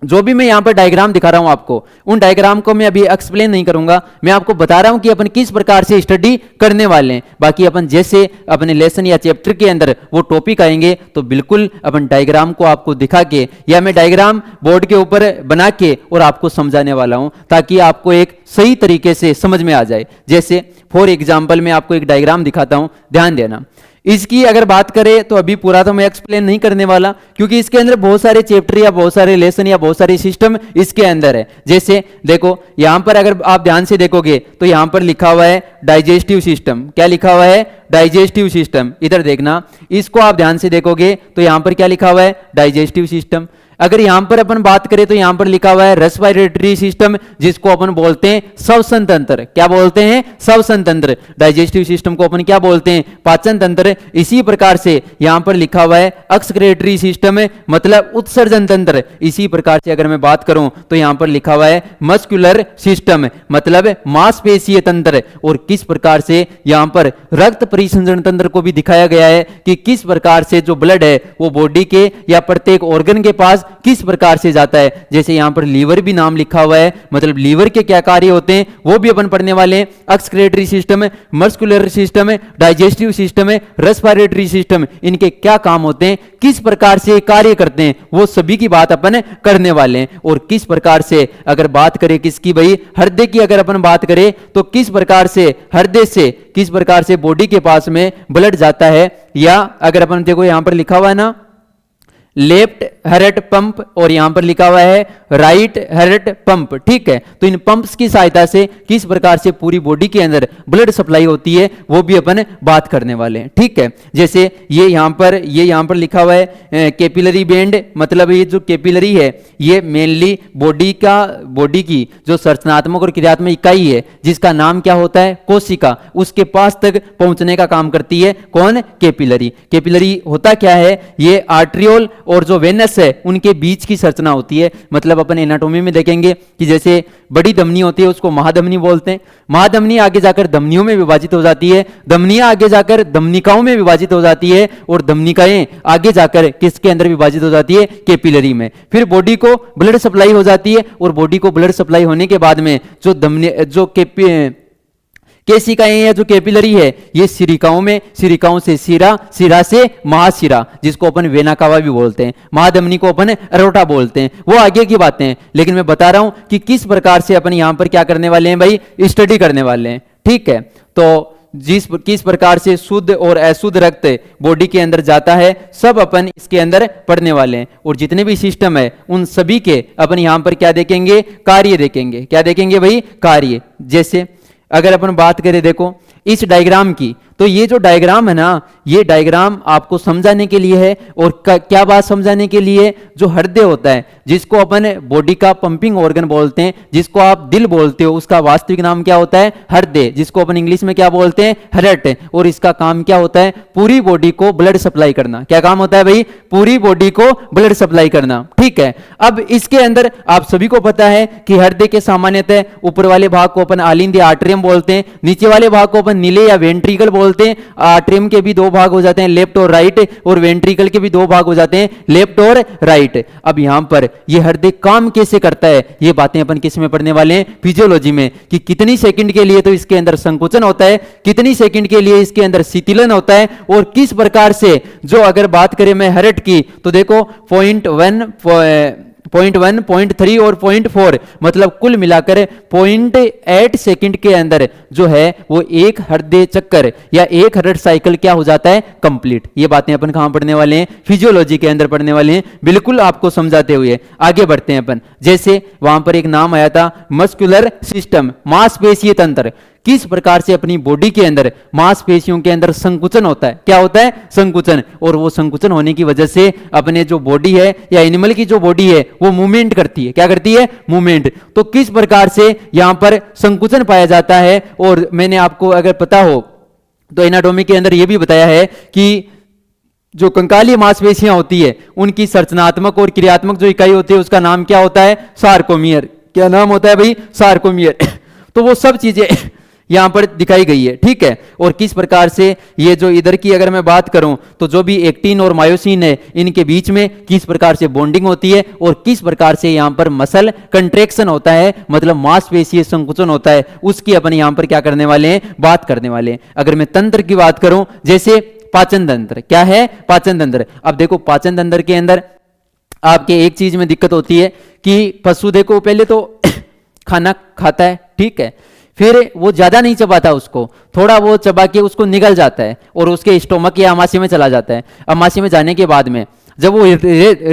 जो भी मैं यहां पर डायग्राम दिखा रहा हूं आपको, उन डायग्राम को मैं अभी एक्सप्लेन नहीं करूंगा, मैं आपको बता रहा हूं कि अपन किस प्रकार से स्टडी करने वाले हैं। बाकी अपन जैसे अपने लेसन या चैप्टर के अंदर वो टॉपिक आएंगे तो बिल्कुल अपन डायग्राम को आपको दिखा के, या मैं डायग्राम बोर्ड के ऊपर बना के और आपको समझाने वाला हूं, ताकि आपको एक सही तरीके से समझ में आ जाए। जैसे फॉर एग्जाम्पल मैं आपको एक डायग्राम दिखाता हूं, ध्यान देना। इसकी अगर बात करें तो अभी पूरा तो मैं एक्सप्लेन नहीं करने वाला, क्योंकि इसके अंदर बहुत सारे चैप्टर या बहुत सारे लेसन या बहुत सारे सिस्टम इसके अंदर है। जैसे देखो यहां पर अगर आप ध्यान से देखोगे तो यहां पर लिखा हुआ है डाइजेस्टिव सिस्टम। क्या लिखा हुआ है, डाइजेस्टिव सिस्टम। इधर देखना, इसको आप ध्यान से देखोगे तो यहां पर क्या लिखा हुआ है, डाइजेस्टिव सिस्टम। अगर यहां पर अपन बात करें तो यहां पर लिखा हुआ है रेस्पिरेटरी सिस्टम, जिसको अपन बोलते हैं श्वसन तंत्र। क्या बोलते हैं, श्वसन तंत्र। डाइजेस्टिव सिस्टम को अपन क्या बोलते हैं, पाचन तंत्र। इसी प्रकार से यहां पर लिखा हुआ है एक्सक्रीटरी सिस्टम, मतलब उत्सर्जन तंत्र। इसी प्रकार से अगर मैं बात करूं तो यहां पर लिखा हुआ है मस्कुलर सिस्टम, मतलब मांसपेशीय तंत्र। और किस प्रकार से यहां पर रक्त परिसंचरण तंत्र को भी दिखाया गया है कि किस प्रकार से जो ब्लड है वो बॉडी के या प्रत्येक ऑर्गन के पास किस प्रकार से जाता है। जैसे यहां पर लीवर भी नाम लिखा हुआ है, मतलब लीवर के क्या कार्य होते हैं वो भी अपन पढ़ने वाले हैं। Excretory system, muscular system, digestive system, respiratory system, इनके क्या काम होते हैं, किस प्रकार से कार्य करते हैं, वो सभी की बात अपन करने वाले हैं। और किस प्रकार से अगर बात करें किसकी भाई, हृदय की अगर अपन बात करें तो किस प्रकार से हृदय से किस प्रकार से बॉडी के पास में ब्लड जाता है। या अगर अपन देखो यहां पर लिखा हुआ है ना, लेफ्ट हर्ट पंप और यहां पर लिखा हुआ है राइट हर्ट पंप। ठीक है, तो इन पंप्स की सहायता से किस प्रकार से पूरी बॉडी के अंदर ब्लड सप्लाई होती है वो भी अपन बात करने वाले हैं। ठीक है, जैसे ये यहां पर लिखा हुआ है कैपिलरी बैंड, मतलब ये जो कैपिलरी है ये मेनली बॉडी की जो संरचनात्मक और क्रियात्मक इकाई है जिसका नाम क्या होता है, कोशिका, उसके पास तक पहुंचने का काम करती है कौन, कैपिलरी। कैपिलरी होता क्या है, ये आर्ट्रियोल और जो वेनस है उनके बीच की संरचना होती है। मतलब अपन एनाटॉमी में देखेंगे कि जैसे बड़ी धमनी होती है उसको महाधमनी बोलते हैं, महाधमनी आगे जाकर धमनियों में विभाजित हो जाती है, धमनियां आगे जाकर धमनिकाओं में विभाजित हो जाती है और धमनिकाएं आगे जाकर किसके अंदर विभाजित हो जाती है, कैपिलरी में। फिर बॉडी को ब्लड सप्लाई हो जाती है और बॉडी को ब्लड सप्लाई होने के बाद में जो केशिकाएं या जो कैपिलरी है ये सिरिकाओं में, सिरिकाओं से शिरा, शिरा से महाशिरा जिसको अपन वेना कावा भी बोलते हैं, महाधमनी को अपन अरोटा बोलते हैं, वो आगे की बातें हैं। लेकिन मैं बता रहा हूं कि किस प्रकार से अपन यहां पर क्या करने वाले हैं भाई, स्टडी करने वाले हैं। ठीक है, तो किस प्रकार से शुद्ध और अशुद्ध रक्त बॉडी के अंदर जाता है सब अपन इसके अंदर पढ़ने वाले हैं। और जितने भी सिस्टम है उन सभी के अपन यहां पर क्या देखेंगे, कार्य देखेंगे। क्या देखेंगे भाई, कार्य। जैसे अगर अपन बात करें देखो इस डायग्राम की, तो ये जो डायग्राम है ना, ये डायग्राम आपको समझाने के लिए है। और क्या बात समझाने के लिए, जो हृदय होता है जिसको अपन बॉडी का पंपिंग ऑर्गन बोलते हैं, जिसको आप दिल बोलते हो, उसका वास्तविक नाम क्या होता है, हृदय, जिसको अपन इंग्लिश में क्या बोलते हैं, हार्ट। और इसका काम क्या होता है, पूरी बॉडी को ब्लड सप्लाई करना। क्या काम होता है भाई, पूरी बॉडी को ब्लड सप्लाई करना। ठीक है, अब इसके अंदर आप सभी को पता है कि हृदय के सामान्यतः ऊपर वाले भाग को अपन आलिंदी आर्टरियम बोलते हैं, नीचे वाले भाग को अपन नीले या वेंट्रिकल बोलते हैं। आर्टरियम के भी दो भाग हो जाते हैं, लेफ्ट और राइट, और वेंट्रिकल के भी दो भाग हो जाते हैं, लेफ्ट और राइट। अब यहां पर ये हृदय काम कैसे करता है ये बातें अपन किस में पढ़ने वाले हैं, फिजियोलॉजी में, कि कितनी सेकंड के लिए तो इसके अंदर संकुचन होता है, कितनी सेकंड के लिए इसके अंदर शीतलन होता है, और किस प्रकार से, जो अगर बात करें मैं हार्ट की तो देखो 0.1, 0.3 और 0.4, मतलब कुल मिलाकर 0.8 सेकंड के अंदर जो है वो एक हृदय चक्कर या एक हार्ट साइकिल क्या हो जाता है, कंप्लीट। ये बातें अपन कहां पढ़ने वाले हैं, फिजियोलॉजी के अंदर पढ़ने वाले हैं, बिल्कुल आपको समझाते हुए आगे बढ़ते हैं अपन। जैसे वहां पर एक नाम आया था मस्कुलर सिस्टम, मांसपेशीय तंत्र, किस प्रकार से अपनी बॉडी के अंदर मांसपेशियों के अंदर संकुचन होता है। क्या होता है, संकुचन। और वो संकुचन होने की वजह से अपने जो बॉडी है या एनिमल की जो बॉडी है वो मूवमेंट करती है। क्या करती है, मूवमेंट। तो किस प्रकार से यहां पर संकुचन पाया जाता है, और मैंने आपको अगर पता हो तो एनाटॉमी के अंदर यह भी बताया है कि जो कंकालीय मांसपेशियां होती है उनकी संरचनात्मक और क्रियात्मक जो इकाई होती है उसका नाम क्या होता है, सार्कोमियर। क्या नाम होता है भाई, सार्कोमियर। तो वो सब चीजें यहां पर दिखाई गई है। ठीक है, और किस प्रकार से ये जो इधर की अगर मैं बात करूं तो जो भी एक्टिन और मायोसिन है इनके बीच में किस प्रकार से बॉन्डिंग होती है, और किस प्रकार से यहां पर मसल कंट्रैक्शन होता है, मतलब मांसपेशीय संकुचन होता है, उसकी अपन यहां पर क्या करने वाले हैं, बात करने वाले हैं। अगर मैं तंत्र की बात करूं, जैसे पाचन तंत्र, क्या है, पाचन तंत्र। अब देखो पाचन तंत्र के अंदर आपके एक चीज में दिक्कत होती है कि पशु देखो पहले तो खाना खाता है, ठीक है, फिर वो ज्यादा नहीं चबाता, उसको थोड़ा वो चबा के उसको निगल जाता है और उसके स्टोमक या अमाशय में चला जाता है। अमाशय में जाने के बाद में जब वो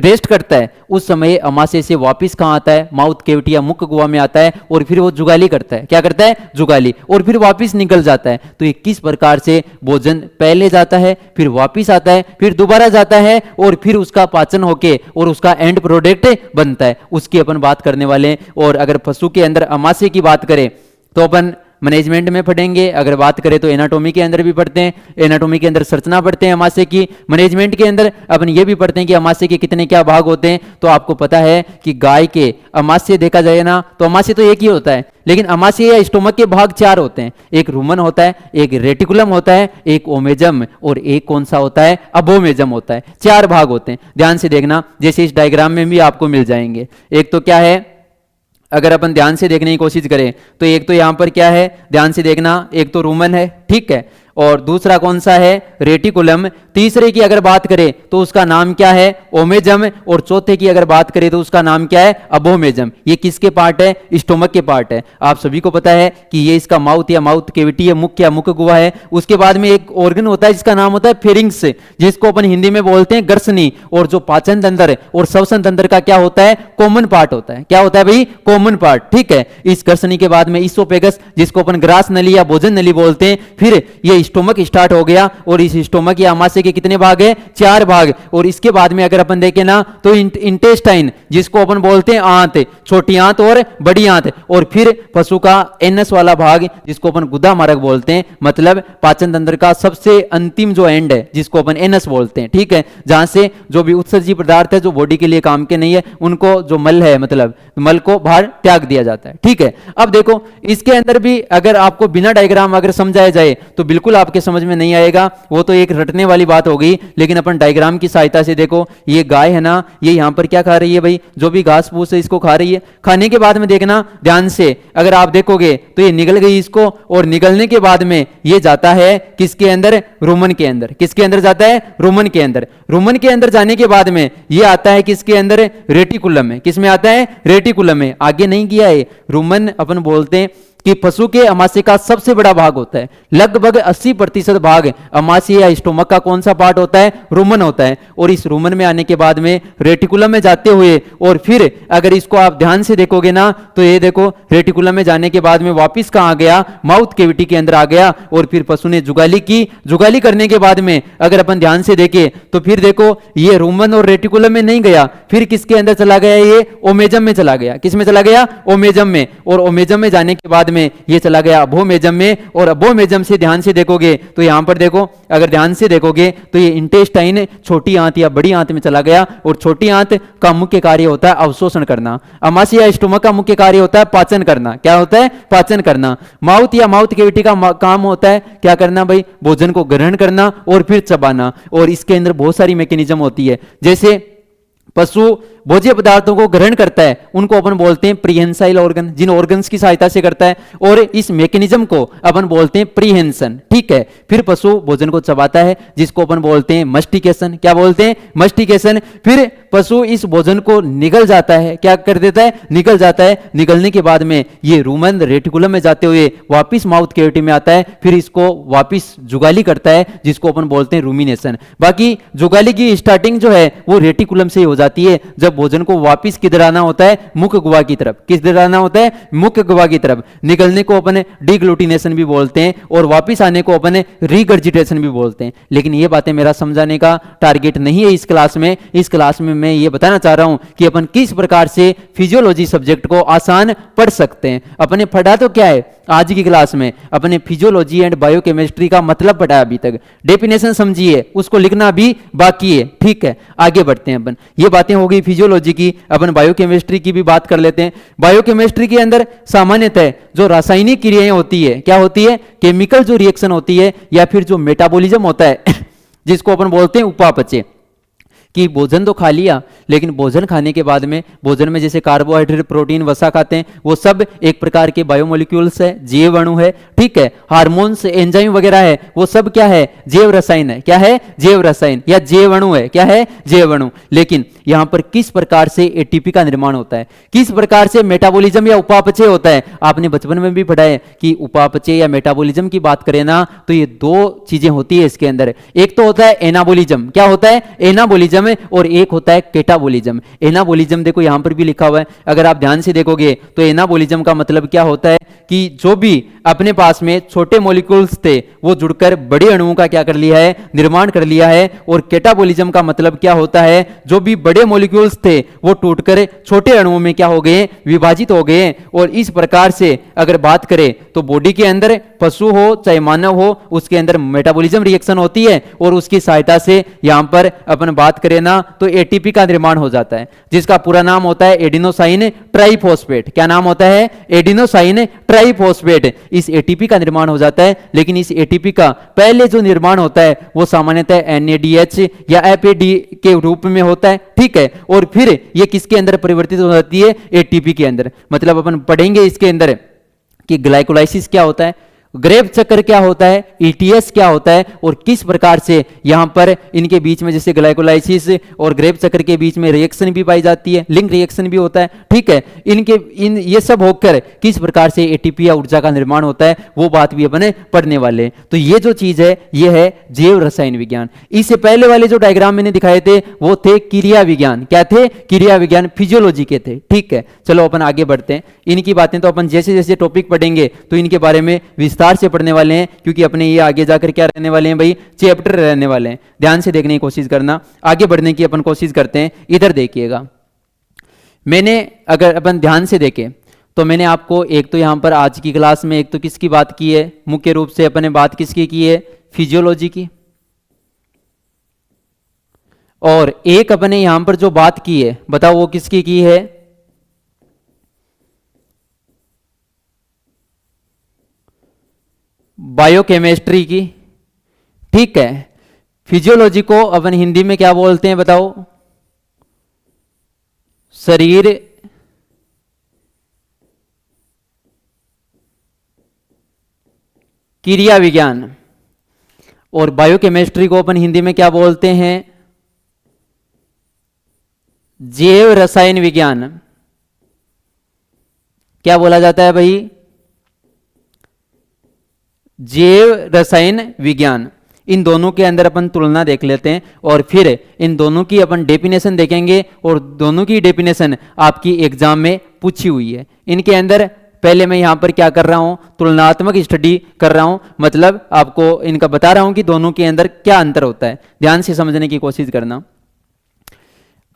रेस्ट करता है उस समय अमाशय से वापस कहाँ आता है, माउथ केविटी या मुख गुहा में आता है, और फिर वो जुगाली करता है। क्या करता है, जुगाली, और फिर वापस निकल जाता है। तो ये किस प्रकार से भोजन पहले जाता है, फिर वापस आता है, फिर दोबारा जाता है, और फिर उसका पाचन होके और उसका एंड प्रोडक्ट बनता है, उसकी अपन बात करने वाले हैं। और अगर पशु के अंदर अमाशय की बात करें तो अपन मैनेजमेंट में पढ़ेंगे, अगर बात करें तो एनाटॉमी के अंदर भी पढ़ते हैं, एनाटॉमी के अंदर संरचना पढ़ते हैं अमाशय की, मैनेजमेंट के अंदर अपन ये भी पढ़ते हैं कि अमाशय के कितने क्या भाग होते हैं। तो आपको पता है कि गाय के अमाशय देखा जाए ना तो अमाशय तो एक ही होता है, लेकिन अमाशय या स्टोमक के भाग चार होते हैं। एक रूमन होता है, एक रेटिकुलम होता है, एक ओमेजम, और एक कौन सा होता है, अबोमेजम होता है। चार भाग होते हैं, ध्यान से देखना, जैसे इस डायग्राम में भी आपको मिल जाएंगे। एक तो क्या है, अगर अपन ध्यान से देखने की कोशिश करें तो एक तो यहां पर क्या है, ध्यान से देखना, एक तो रूमन है, ठीक है, और दूसरा कौन सा है, रेटिकुलम। तीसरे की अगर बात करें तो उसका नाम क्या है, ओमेजम। और चौथे की अगर बात करें तो उसका नाम क्या है, अबोमेजम। ये किसके पार्ट है, स्टोमक के पार्ट है। आप सभी को पता है कि ये इसका माउथ या माउथ कैविटी है, मुख या मुख गुहा है। उसके बाद में एक ऑर्गन होता है जिसका नाम होता है फेरिंग्स, जिसको अपन हिंदी में बोलते हैं गर्सनी। और जो पाचन तंत्र और श्वसन तंत्र का क्या होता है, कॉमन पार्ट होता है। क्या होता है भाई, कॉमन पार्ट, ठीक है। इस गर्सनी के बाद में इसोफेगस, जिसको अपन ग्रास नली या भोजन नली बोलते हैं। फिर ये स्टोमक स्टार्ट हो गया, और इस स्टोमक या आमाशय के कितने भाग है, 4 भाग। और इसके बाद में अगर अपन देखें ना तो इंटेस्टाइन, जिसको अपन बोलते हैं आंत, छोटी आंत और बड़ी आंत। और फिर पशु का एनस वाला भाग, जिसको अपन गुदा मार्ग बोलते हैं, मतलब पाचन तंत्र का सबसे अंतिम जो एंड है, जिसको अपन एनस बोलते हैं, ठीक है। जहां से जो भी उत्सर्जी पदार्थ है जो बॉडी के लिए काम के नहीं है, उनको जो मल है, मतलब मल को बाहर त्याग दिया जाता है, ठीक है। अब देखो इसके अंदर भी अगर आपको बिना डायग्राम अगर समझाया जाए तो बिल्कुल आपके समझ में नहीं आएगा, वो तो एक रटने वाली बात हो गई। लेकिन अपन डायग्राम की सहायता से देखो, ये गाय है ना, ये यहां पर क्या खा रही है भाई, जो भी घास फूस है इसको खा रही है। खाने के बाद में देखना ध्यान से, अगर आप देखोगे तो ये निगल गई इसको, और निगलने के बाद में ये जाता है किसके अंदर, रुमन के अंदर। किसके अंदर जाता है, रुमन के अंदर। रुमन के अंदर जाने के बाद में ये आता है किसके अंदर, रेटिकुलम में। किस में आता है, रेटिकुलम में। आगे नहीं किया है, रुमन अपन बोलते हैं कि पशु के अमाशय का सबसे बड़ा भाग होता है। लगभग 80% भाग अमाशय या स्टोमक का कौन सा पार्ट होता है, रुमन होता है। और इस रुमन में आने के बाद में रेटिकुलम में जाते हुए, और फिर अगर इसको आप ध्यान से देखोगे ना तो ये देखो रेटिकुलम में जाने के बाद में वापिस कहां आ गया, माउथ कैविटी के अंदर आ गया। और फिर पशु ने जुगाली की। जुगाली करने के बाद में अगर अपन ध्यान से देखें तो फिर देखो ये रुमन और रेटिकुलम में नहीं गया, फिर किसके अंदर चला गया, ये ओमेजम में चला गया। किस में चला गया, ओमेजम में। और ओमेजम में जाने के बाद में ये चला गया अबोमेजम में। और अबोमेजम से ध्यान से देखोगे तो यहां पर देखो, अगर ध्यान से देखोगे तो ये इंटेस्टाइन, छोटी आंत या बड़ी आंत में चला गया। और छोटी आंत का मुख्य कार्य होता है अवशोषण करना। अमाशय या स्टोमक का मुख्य कार्य होता है पाचन करना। क्या होता है, पाचन करना। माउथ या माउथ कैविटी का काम होता है क्या करना भाई, भोजन को ग्रहण करना और फिर चबाना। और इसके अंदर बहुत सारी मैकेनिज्म होती है। जैसे पशु भोज्य पदार्थों को ग्रहण करता है, उनको अपन बोलते हैं प्रीहेंसाइल ऑर्गन, जिन ऑर्गन्स की सहायता से करता है। और इस मैकेनिज्म को अपन बोलते हैं प्रीहेंशन, ठीक है। फिर पशु भोजन को चबाता है, जिसको अपन बोलते हैं मस्टिकेशन। क्या बोलते हैं, मस्टिकेशन। फिर पशु इस भोजन को निगल जाता है, क्या कर देता है, निगल जाता है। निगलने के बाद में ये रुमन रेटिकुलम में जाते हुए वापिस माउथ कैविटी में आता है। फिर इसको वापिस जुगाली करता है, जिसको अपन बोलते हैं रूमिनेशन। बाकी जुगाली की स्टार्टिंग जो है वो रेटिकुलम से ही हो जाती है, जब भोजन को वापिस किधर आना होता है, मुख गुहा की तरफ। किधर आना होता है, मुख गुहा की तरफ। निकलने को अपन डिग्लूटिनेशन भी बोलते हैं, और वापिस आने को अपन रीगर्जिटेशन भी बोलते हैं। लेकिन ये बातें मेरा समझाने का टारगेट नहीं है इस क्लास में। इस क्लास में मैं ये बताना चाह रहा हूं कि अपन किस प्रकार से फिजियोलॉजी सब्जेक्ट को आसान पढ़ सकते हैं। अपने पढ़ा तो क्या है आज की क्लास में, अपने फिजियोलॉजी एंड बायोकेमिस्ट्री का मतलब पढ़ा अभी तक, डेफिनेशन समझिए, उसको लिखना भी बाकी है, ठीक है। आगे बढ़ते हैं अपन। ये बातें हो गई फिजियोलॉजी की, अपन बायोकेमिस्ट्री की भी बात कर लेते हैं। बायोकेमिस्ट्री के अंदर सामान्यतः जो रासायनिक क्रियाएं होती है, क्या होती है, केमिकल जो रिएक्शन होती है, या फिर जो मेटाबॉलिज्म होता है जिसको अपन बोलते हैं उपापचय, कि भोजन तो खा लिया, लेकिन भोजन खाने के बाद में भोजन में जैसे कार्बोहाइड्रेट, प्रोटीन, वसा खाते हैं, वो सब एक प्रकार के बायोमोलिक्यूल्स है, जैव अणु है, ठीक है। हार्मोन्स, एंजाइम वगैरह है, वो सब क्या है, जैव रसायन है। क्या है, जैव रसायन या जैव अणु है। क्या है, जैव अणु। लेकिन यहां पर किस प्रकार से एटीपी का निर्माण होता है, किस प्रकार से मेटाबॉलिज्म या उपापचय होता है, आपने बचपन में भी पढ़ा है कि उपापचय या मेटाबॉलिज्म की बात करें ना तो ये दो चीजें होती है इसके अंदर। एक तो होता है एनाबॉलिज्म। क्या होता है, एनाबॉलिज्म। और एक होता है कैटाबॉलिज्म। एनाबॉलिज्म देखो यहां पर भी लिखा हुआ है, अगर आप ध्यान से देखोगे तो एनाबॉलिज्म का मतलब क्या होता है कि जो भी अपने पास में छोटे मॉलिक्यूल्स थे वो जुड़कर बड़े अणुओं का क्या कर लिया है, निर्माण कर लिया है। और कैटाबॉलिज्म का मतलब क्या होता है, जो भी बड़े मॉलिक्यूल्स थे वो टूटकर छोटे अणुओं में क्या हो गए, विभाजित हो गए। और इस प्रकार से अगर बात करें तो बॉडी के अंदर पशु हो चाहे मानव हो, उसके अंदर मेटाबॉलिज्म रिएक्शन होती है, और उसकी सहायता से यहां पर अपन बात करें ना तो एटीपी का निर्माण हो जाता है, जिसका पूरा नाम होता है एडिनोसाइन ट्राइफॉस्फेट। क्या नाम होता है, एडिनोसाइन ट्राइफॉस्फेट। इस एटीपी का निर्माण हो जाता है। लेकिन इस एटीपी का पहले जो निर्माण होता है वो सामान्यतः एनएडीएच या एफएडी के रूप में होता है, ठीक है। और फिर ये किसके अंदर परिवर्तित हो जाती है, एटीपी के अंदर। मतलब अपन पढ़ेंगे इसके अंदर कि ग्लाइकोलाइसिस क्या होता है। ग्रेव चक्र क्या होता है, ईटीएस क्या होता है, और किस प्रकार से यहां पर इनके बीच में जैसे ग्लाइकोलाइसिस और ग्रेव चक्र के बीच में रिएक्शन भी पाई जाती है, लिंक रिएक्शन भी होता है, ठीक है। इन ये सब होकर किस प्रकार से एटीपी या ऊर्जा का निर्माण होता है वो बात भी अपने पढ़ने वाले हैं। तो ये जो चीज है ये है जैव रसायन विज्ञान। इससे पहले वाले जो डायग्राम मैंने दिखाए थे वो थे क्रिया विज्ञान। क्या थे? क्रिया विज्ञान, फिजियोलॉजी के थे, ठीक है। चलो अपन आगे बढ़ते हैं। इनकी बातें तो अपन जैसे जैसे टॉपिक पढ़ेंगे तो इनके बारे में विस्तार से पढ़ने वाले हैं, क्योंकि अपने ये आगे जाकर क्या रहने वाले हैं भाई, चैप्टर रहने वाले हैं। ध्यान से देखने की कोशिश करना। आगे बढ़ने की अपन कोशिश करते हैं, इधर देखिएगा। मैंने अगर अपन ध्यान से देखें तो मैंने आपको एक तो यहां पर आज की क्लास में एक तो किसकी बात की है, मुख्य रूप से अपने बात किसकी की है, फिजियोलॉजी की। और एक अपने यहां पर जो बात की है बताओ वो किसकी की है, बायोकेमिस्ट्री की, ठीक है। फिजियोलॉजी को अपन हिंदी में क्या बोलते हैं बताओ, शरीर क्रिया विज्ञान। और बायोकेमिस्ट्री को अपन हिंदी में क्या बोलते हैं, जैव रसायन विज्ञान। क्या बोला जाता है भाई, जैव रसायन विज्ञान। इन दोनों के अंदर अपन तुलना देख लेते हैं और फिर इन दोनों की अपन डेफिनेशन देखेंगे, और दोनों की डेफिनेशन आपकी एग्जाम में पूछी हुई है। इनके अंदर पहले मैं यहां पर क्या कर रहा हूं, तुलनात्मक स्टडी कर रहा हूं, मतलब आपको इनका बता रहा हूं कि दोनों के अंदर क्या अंतर होता है। ध्यान से समझने की कोशिश करना।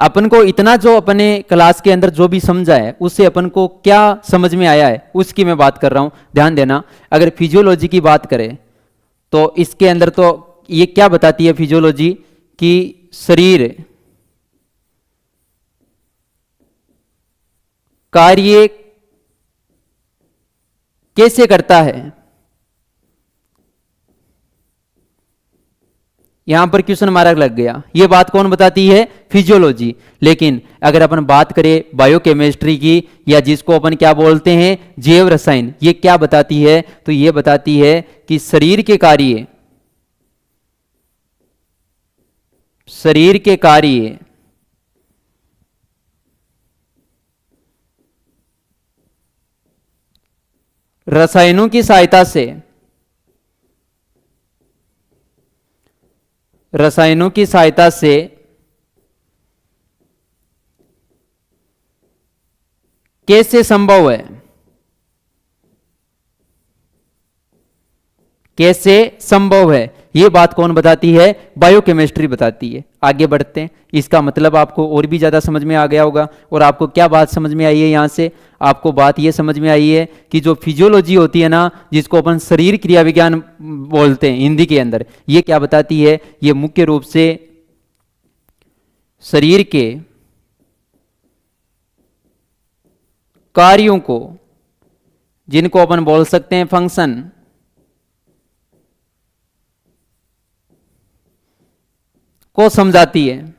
अपन को इतना जो अपने क्लास के अंदर जो भी समझा है उससे अपन को क्या समझ में आया है उसकी मैं बात कर रहा हूं, ध्यान देना। अगर फिजियोलॉजी की बात करें तो इसके अंदर तो ये क्या बताती है फिजियोलॉजी, कि शरीर कार्य कैसे करता है। यहां पर क्वेश्चन मार्क लग गया। ये बात कौन बताती है, फिजियोलॉजी। लेकिन अगर अपन बात करें बायोकेमिस्ट्री की, या जिसको अपन क्या बोलते हैं, जैव रसायन, ये क्या बताती है, तो ये बताती है कि शरीर के कार्य रसायनों की सहायता से कैसे संभव है, कैसे संभव है, ये बात कौन बताती है, बायोकेमिस्ट्री बताती है। आगे बढ़ते हैं। इसका मतलब आपको और भी ज्यादा समझ में आ गया होगा। और आपको क्या बात समझ में आई है, यहां से आपको बात यह समझ में आई है कि जो फिजियोलॉजी होती है ना, जिसको अपन शरीर क्रिया विज्ञान बोलते हैं हिंदी के अंदर, ये क्या बताती है, ये मुख्य रूप से शरीर के कार्यों को, जिनको अपन बोल सकते हैं फंक्शन, को समझाती है।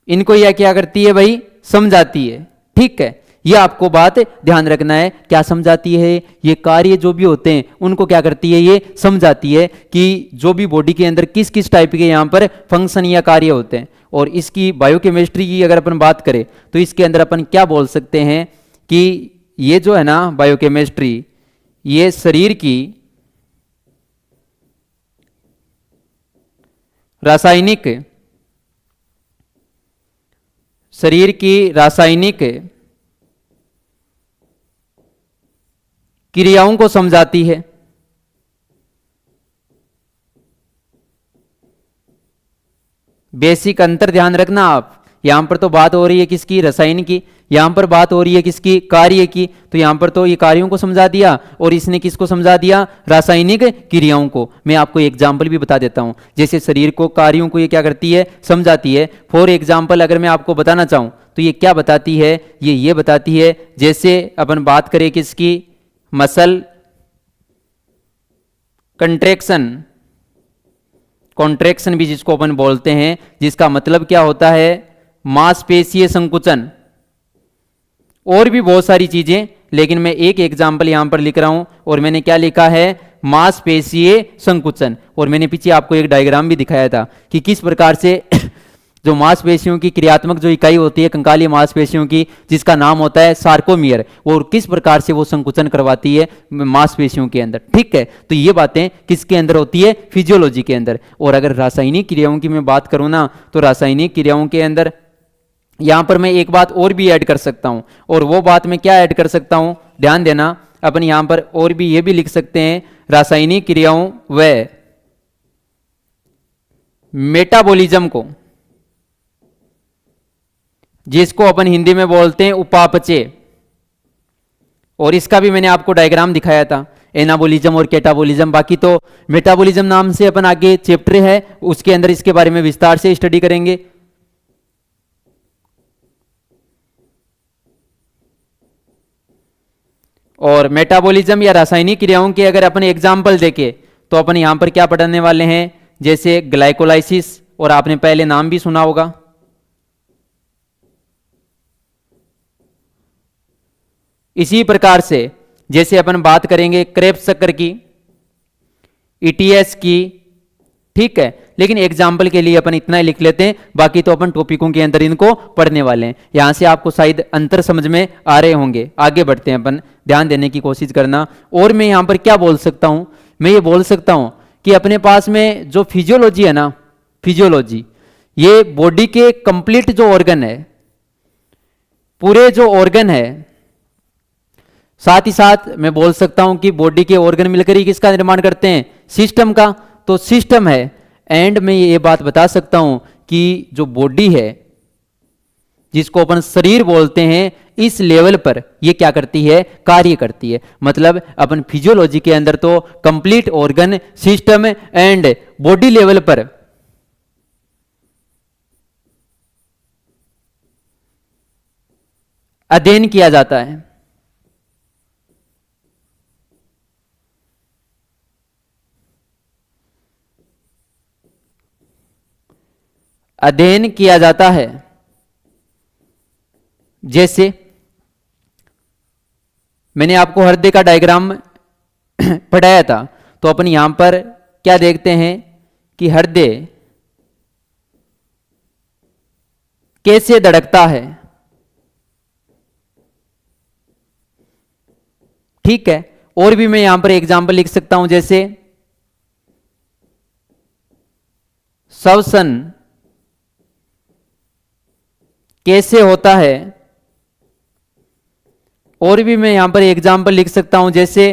इनको यह क्या करती है भाई, समझाती है, ठीक है। यह आपको बात ध्यान रखना है, क्या समझाती है, ये कार्य जो भी होते हैं उनको क्या करती है, ये समझाती है कि जो भी बॉडी के अंदर किस किस टाइप के यहां पर फंक्शन या कार्य होते हैं। और इसकी बायोकेमिस्ट्री की अगर अपन बात करें तो इसके अंदर अपन क्या बोल सकते हैं कि ये जो है ना बायोकेमिस्ट्री, ये शरीर की रासायनिक क्रियाओं को समझाती है। बेसिक अंतर ध्यान रखना आप। यहां पर तो बात हो रही है किसकी, रसायन की, यहां पर बात हो रही है किसकी, कार्य की। तो यहां पर तो ये कार्यों को समझा दिया, और इसने किसको समझा दिया, रासायनिक क्रियाओं को। मैं आपको एग्जांपल भी बता देता हूं, जैसे शरीर को कार्यों को ये क्या करती है, समझाती है। फॉर एग्जांपल अगर मैं आपको बताना चाहूं तो ये क्या बताती है, ये बताती है, जैसे अपन बात करें किसकी, मसल कॉन्ट्रैक्शन भी जिसको अपन बोलते हैं, जिसका मतलब क्या होता है, मांसपेशीय संकुचन, और भी बहुत सारी चीजें। लेकिन मैं एक एग्जाम्पल यहाँ पर लिख रहा हूँ और मैंने क्या लिखा है, मांसपेशीय संकुचन। और मैंने पीछे आपको एक डायग्राम भी दिखाया था कि किस प्रकार से जो मांसपेशियों की क्रियात्मक जो इकाई होती है कंकाली मांसपेशियों की, जिसका नाम होता है सार्कोमियर, और किस प्रकार से वो संकुचन करवाती है मांसपेशियों के अंदर। ठीक है, तो ये बातें किसके अंदर होती है, फिजियोलॉजी के अंदर। और अगर रासायनिक क्रियाओं की मैं बात करूं ना, तो रासायनिक क्रियाओं के अंदर यहां पर मैं एक बात और भी ऐड कर सकता हूं, और वो बात मैं क्या ऐड कर सकता हूं, ध्यान देना। अपन यहां पर और भी ये भी लिख सकते हैं, रासायनिक क्रियाओं व मेटाबॉलिज्म को, जिसको अपन हिंदी में बोलते हैं उपापचय। और इसका भी मैंने आपको डायग्राम दिखाया था, एनाबोलिज्म और कैटाबोलिज्म। बाकी तो मेटाबॉलिज्म नाम से अपन आगे चैप्टर है, उसके अंदर इसके बारे में विस्तार से स्टडी करेंगे। और मेटाबॉलिज्म या रासायनिक क्रियाओं के अगर अपन एग्जाम्पल देखें तो अपन यहां पर क्या पढ़ने वाले हैं, जैसे ग्लाइकोलाइसिस, और आपने पहले नाम भी सुना होगा। इसी प्रकार से जैसे अपन बात करेंगे क्रेब्स शक्कर की, ईटीएस की, ठीक है। लेकिन एग्जाम्पल के लिए अपन इतना ही लिख लेते हैं, बाकी तो अपन टॉपिकों के अंदर इनको पढ़ने वाले हैं। यहां से आपको शायद अंतर समझ में आ रहे होंगे। आगे बढ़ते हैं, अपन ध्यान देने की कोशिश करना। और मैं यहां पर क्या बोल सकता हूं, मैं ये बोल सकता हूं कि अपने पास में जो फिजियोलॉजी है ना, फिजियोलॉजी ये बॉडी के कंप्लीट जो ऑर्गन है, पूरे जो ऑर्गन है, साथ ही साथ मैं बोल सकता हूं कि बॉडी के ऑर्गन मिलकर ही किसका निर्माण करते हैं, सिस्टम का। तो सिस्टम है। एंड मैं ये बात बता सकता हूं कि जो बॉडी है, जिसको अपन शरीर बोलते हैं, इस लेवल पर ये क्या करती है, कार्य करती है। मतलब अपन फिजियोलॉजी के अंदर तो complete organ system and body level पर अध्ययन किया जाता है। अध्ययन किया जाता है। जैसे मैंने आपको हृदय का डायग्राम पढ़ाया था, तो अपन यहां पर क्या देखते हैं कि हृदय कैसे धड़कता है। ठीक है, और भी मैं यहां पर एग्जाम्पल लिख सकता हूं, जैसे श्वसन कैसे होता है। और भी मैं यहां पर एग्जाम्पल लिख सकता हूं, जैसे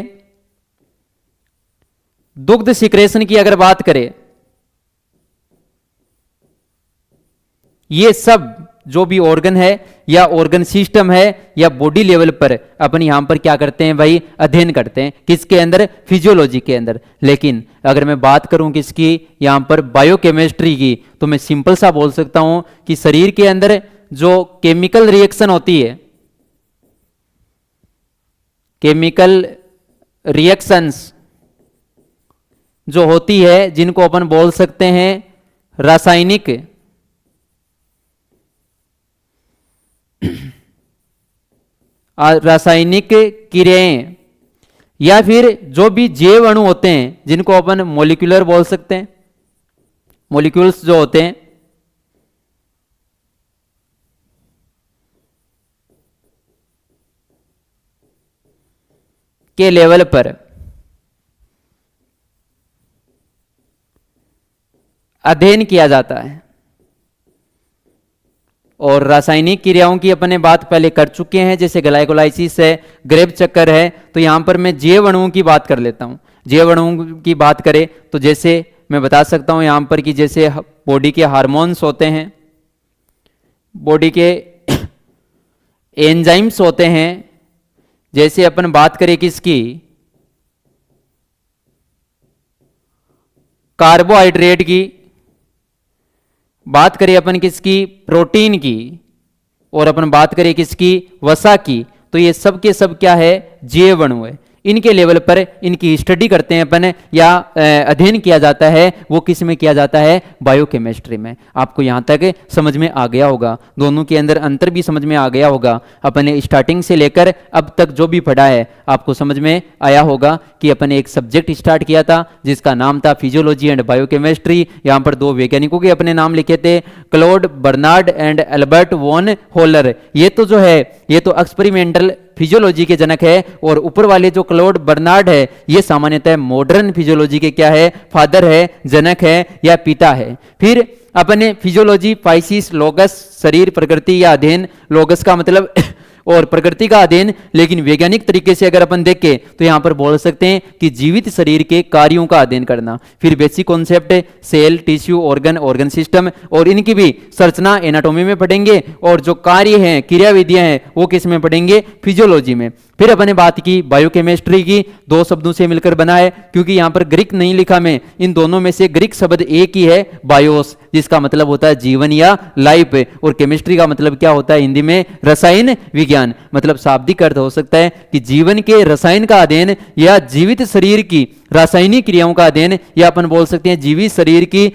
दुग्ध सिक्रेशन की अगर बात करें, ये सब जो भी ऑर्गन है या ऑर्गन सिस्टम है या बॉडी लेवल पर अपन यहां पर क्या करते हैं भाई, अध्ययन करते हैं। किसके अंदर, फिजियोलॉजी के अंदर। लेकिन अगर मैं बात करूं किसकी, यहां पर बायोकेमिस्ट्री की, तो मैं सिंपल सा बोल सकता हूं कि शरीर के अंदर जो केमिकल रिएक्शन होती है, केमिकल रिएक्शंस जो होती है, जिनको अपन बोल सकते हैं रासायनिक रासायनिक क्रियाएं, या फिर जो भी जैव अणु होते हैं, जिनको अपन मॉलिक्यूलर बोल सकते हैं, मॉलिक्यूल्स जो होते हैं, के लेवल पर अध्ययन किया जाता है। और रासायनिक क्रियाओं की अपने बात पहले कर चुके हैं, जैसे ग्लाइकोलाइसिस है, ग्रेब चक्कर है। तो यहां पर मैं जैव अणुओं की बात कर लेता हूं। जैव अणुओं की बात करें तो जैसे मैं बता सकता हूं यहां पर कि जैसे बॉडी के हार्मोन्स होते हैं, बॉडी के एंजाइम्स होते हैं। जैसे अपन बात करें किसकी, कार्बोहाइड्रेट की, बात करें अपन किसकी, प्रोटीन की, और अपन बात करें किसकी, वसा की। तो ये सब के सब क्या है, जैव अणु है। इनके लेवल पर इनकी स्टडी करते हैं अपन, या अध्ययन किया जाता है, वो किस में किया जाता है? बायोकेमिस्ट्री में। आपको यहाँ तक समझ में आ गया होगा, दोनों के अंदर अंतर भी समझ में आ गया होगा। अपने स्टार्टिंग से लेकर अब तक जो भी पढ़ा है आपको समझ में आया होगा कि अपन एक सब्जेक्ट स्टार्ट किया था जिसका नाम था फिजियोलॉजी एंड बायोकेमिस्ट्री। यहाँ पर दो वैज्ञानिकों के अपने नाम लिखे थे, Claude Bernard and Albert von Haller. ये तो जो है ये तो एक्सपेरिमेंटल फिजियोलॉजी के जनक है, और ऊपर वाले जो क्लॉड बर्नार्ड है ये सामान्यतः मॉडर्न फिजियोलॉजी के क्या है? फादर है, जनक है या पिता है। फिर अपने फिजियोलॉजी फाइसिस लोगस, शरीर प्रकृति या अध्ययन, लोगस का मतलब और प्रकृति का अध्ययन, लेकिन वैज्ञानिक तरीके से अगर अपन देखें तो यहां पर बोल सकते हैं कि जीवित शरीर के कार्यों का अध्ययन करना। फिर basic concept cell, tissue, organ, organ system, और इनकी भी संरचना एनाटॉमी में पढ़ेंगे, और जो कार्य हैं, क्रियाविधियां हैं, वो किस में पढ़ेंगे? फिजियोलॉजी में। फिर अपने बात की बायोकेमिस्ट्री की, दो शब्दों से मिलकर बना है, क्योंकि यहां पर ग्रीक नहीं लिखा मैं, इन दोनों में से ग्रीक शब्द एक ही है, बायोस, जिसका मतलब होता है जीवन या लाइफ, और केमिस्ट्री का मतलब क्या होता है हिंदी में? रसायन विज्ञान। मतलब शाब्दिक अर्थ हो सकता है कि जीवन के रसायन का अध्ययन, या जीवित शरीर की रासायनिक क्रियाओं का अध्ययन, या अपन बोल सकते हैं जीवित शरीर की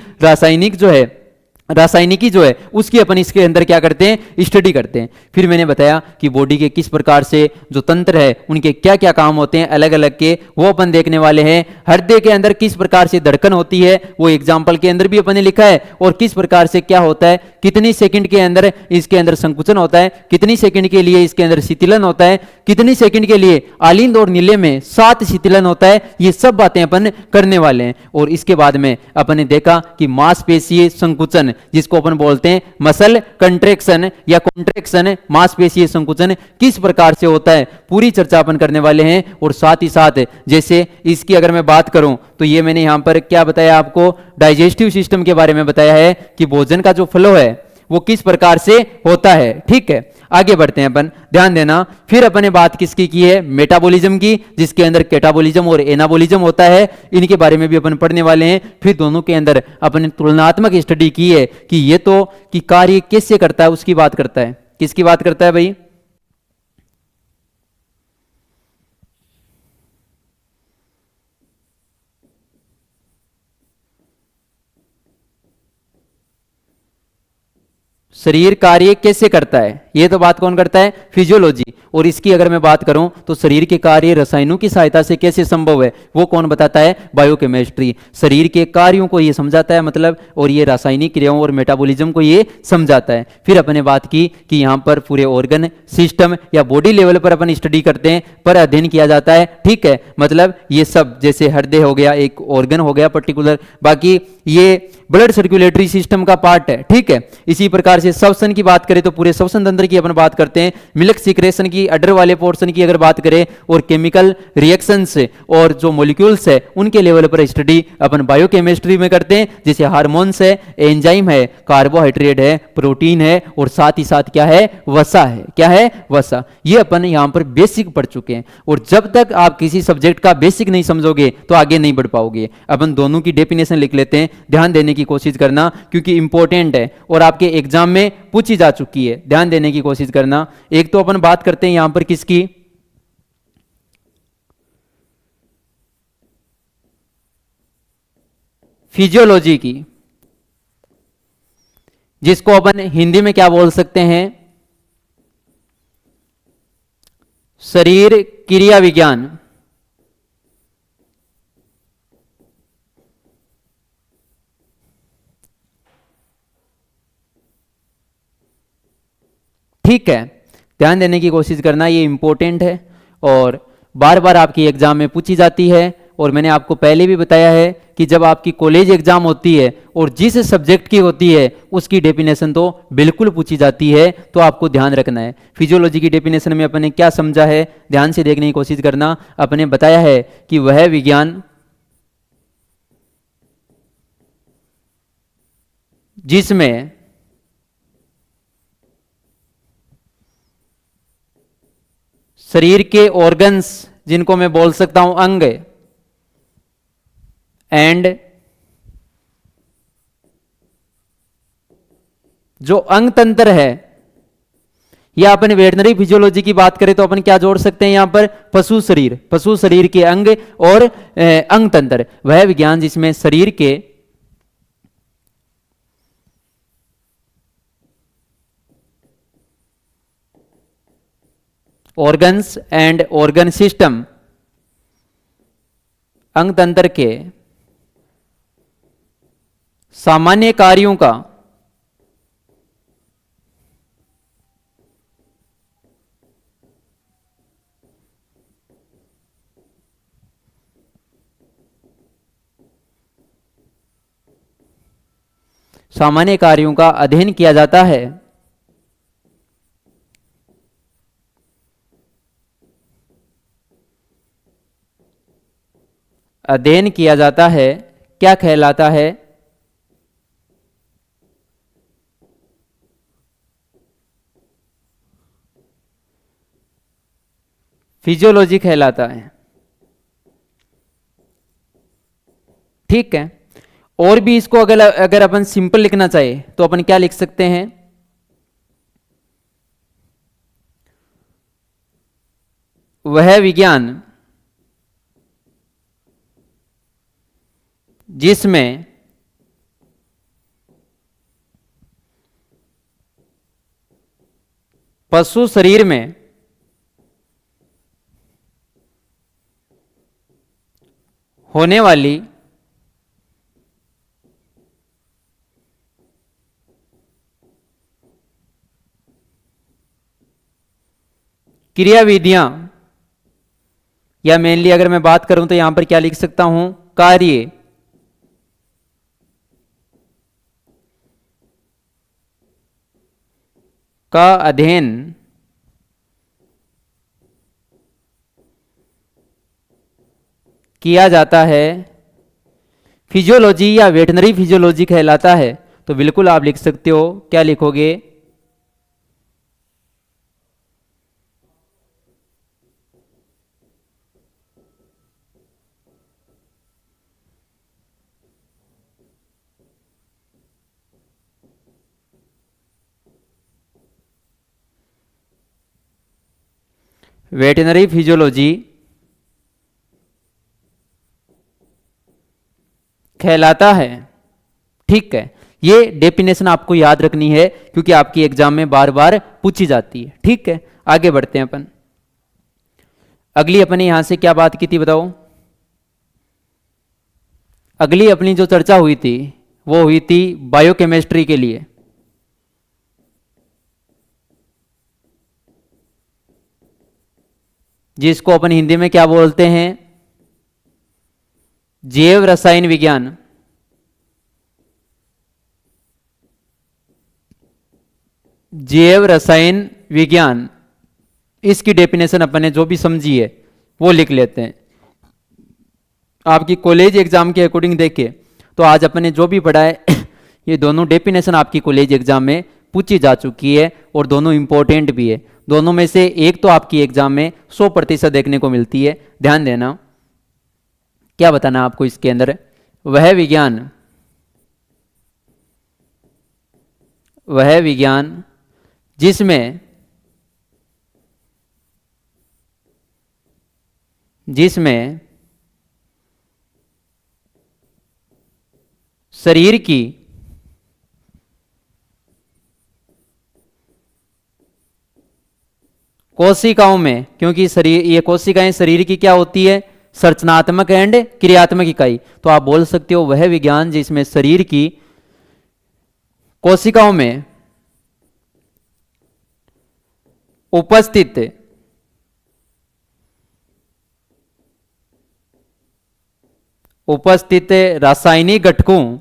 रासायनिकी जो है उसकी अपन इसके अंदर क्या करते हैं? स्टडी करते हैं। फिर मैंने बताया कि बॉडी के किस प्रकार से जो तंत्र है उनके क्या क्या काम होते हैं अलग अलग के, वो अपन देखने वाले हैं। हृदय के अंदर किस प्रकार से धड़कन होती है वो एग्जाम्पल के अंदर भी अपन ने लिखा है, और किस प्रकार से क्या होता है, कितनी सेकंड के अंदर इसके अंदर संकुचन होता है, कितनी सेकंड के लिए इसके अंदर शीतलन होता है, कितनी सेकंड के लिए आलिंद और नीले में 7 शीतलन होता है। ये सब बातें अपन करने वाले हैं। और इसके बाद में अपन ने देखा कि मांसपेशीय संकुचन, जिसको अपन बोलते हैं मसल कंट्रैक्शन या कॉन्ट्रैक्शन, मांसपेशीय संकुचन किस प्रकार से होता है, पूरी चर्चा अपन करने वाले हैं। और साथ ही साथ जैसे इसकी अगर मैं बात करूं तो ये मैंने यहां पर क्या बताया आपको? डाइजेस्टिव सिस्टम के बारे में बताया है कि भोजन का जो फ्लो है वो किस प्रकार से होता है। ठीक है, आगे बढ़ते हैं अपन, ध्यान देना। फिर अपन ने बात किसकी की है? मेटाबॉलिज्म की, जिसके अंदर कैटाबॉलिज्म और एनाबॉलिज्म होता है, इनके बारे में भी अपन पढ़ने वाले हैं। फिर दोनों के अंदर अपन ने तुलनात्मक स्टडी की है कि ये तो कि कार्य कैसे करता है उसकी बात करता है। किसकी बात करता है भाई? शरीर कार्य कैसे करता है, ये तो बात कौन करता है? फिजियोलॉजी। और इसकी अगर मैं बात करूं तो शरीर के कार्य रसायनों की सहायता से कैसे संभव है वो कौन बताता है? बायोकेमिस्ट्री। शरीर के कार्यों को ये समझाता है मतलब, और ये रासायनिक क्रियाओं और मेटाबॉलिज्म को ये समझाता है। फिर अपने बात की कि यहाँ पर पूरे ऑर्गन सिस्टम या बॉडी लेवल पर अपन स्टडी करते हैं, पर अध्ययन किया जाता है। ठीक है, मतलब ये सब जैसे हृदय हो गया, एक ऑर्गन हो गया पर्टिकुलर, बाकी ये ब्लड सर्कुलेटरी सिस्टम का पार्ट है। ठीक है, इसी प्रकार से श्वसन की बात करें तो पूरे श्वसन तंत्र की अपन बात करते हैं। मिल्क सिक्रेशन की, अडर वाले पोर्शन की अगर बात करें, और केमिकल रिएक्शंस और जो मॉलिक्यूल्स है उनके लेवल पर स्टडी अपन बायोकेमिस्ट्री में करते हैं। जैसे हार्मोन्स है, एंजाइम है, कार्बोहाइड्रेट है, प्रोटीन है, और साथ ही साथ क्या है? वसा है। क्या है? वसा। ये अपन यहां पर बेसिक पढ़ चुके हैं, और जब तक आप किसी सब्जेक्ट का बेसिक नहीं समझोगे तो आगे नहीं बढ़ पाओगे। अपन दोनों की डेफिनेशन लिख लेते हैं, ध्यान देने की कोशिश करना क्योंकि इंपॉर्टेंट है और आपके एग्जाम में पूछी जा चुकी है। ध्यान देने की कोशिश करना। एक तो अपन बात करते हैं यहां पर किसकी? फिजियोलॉजी की, जिसको अपन हिंदी में क्या बोल सकते हैं? शरीर क्रिया विज्ञान। ठीक है, ध्यान देने की कोशिश करना, ये इंपॉर्टेंट है और बार बार आपकी एग्जाम में पूछी जाती है। और मैंने आपको पहले भी बताया है कि जब आपकी कॉलेज एग्जाम होती है और जिस सब्जेक्ट की होती है उसकी डेफिनेशन तो बिल्कुल पूछी जाती है, तो आपको ध्यान रखना है। फिजियोलॉजी की डेफिनेशन में अपने क्या समझा है, ध्यान से देखने की कोशिश करना। अपने बताया है कि वह विज्ञान जिसमें शरीर के ऑर्गन्स, जिनको मैं बोल सकता हूं अंग, एंड जो अंग तंत्र है या अपन वेटनरी फिजियोलॉजी की बात करें तो अपन क्या जोड़ सकते हैं यहाँ पर, पशु शरीर के अंग और अंग तंत्र, वह विज्ञान जिसमें शरीर के ऑर्गन्स एंड ऑर्गन सिस्टम, अंग तंत्र के सामान्य कार्यों का अध्ययन किया जाता है। अध्ययन किया जाता है क्या कहलाता है, फिजियोलॉजी कहलाता है। ठीक है, और भी इसको अगर अपन सिंपल लिखना चाहे तो अपन क्या लिख सकते हैं, वह विज्ञान जिसमें पशु शरीर में होने वाली क्रियाविधियां, या मेनली अगर मैं बात करूं तो यहां पर क्या लिख सकता हूं, कार्य का अध्ययन किया जाता है, फिजियोलॉजी या वेटनरी फिजियोलॉजी कहलाता है। तो बिल्कुल आप लिख सकते हो, क्या लिखोगे, वेटनरी फिजियोलॉजी कहलाता है। ठीक है, ये डेफिनेशन आपको याद रखनी है क्योंकि आपकी एग्जाम में बार बार पूछी जाती है। ठीक है, आगे बढ़ते हैं अपन। अगली अपने यहां से क्या बात की थी बताओ, अगली अपनी जो चर्चा हुई थी वो हुई थी बायोकेमिस्ट्री के लिए, जिसको अपन हिंदी में क्या बोलते हैं, जैव रसायन विज्ञान। जैव रसायन विज्ञान, इसकी डेफिनेशन अपन ने जो भी समझी है वो लिख लेते हैं। आपकी कॉलेज एग्जाम के अकॉर्डिंग देखें तो आज अपन ने जो भी पढ़ा है ये दोनों डेफिनेशन आपकी कॉलेज एग्जाम में पूछी जा चुकी है और दोनों इंपॉर्टेंट भी है। दोनों में से एक तो आपकी एग्जाम में 100% देखने को मिलती है, ध्यान देना। क्या बताना आपको इसके अंदर, वह विज्ञान जिसमें शरीर की कोशिकाओं में, क्योंकि शरीर, ये कोशिकाएं शरीर की क्या होती है, संरचनात्मक एंड क्रियात्मक इकाई। तो आप बोल सकते हो वह विज्ञान जिसमें शरीर की कोशिकाओं में उपस्थित रासायनिक घटकों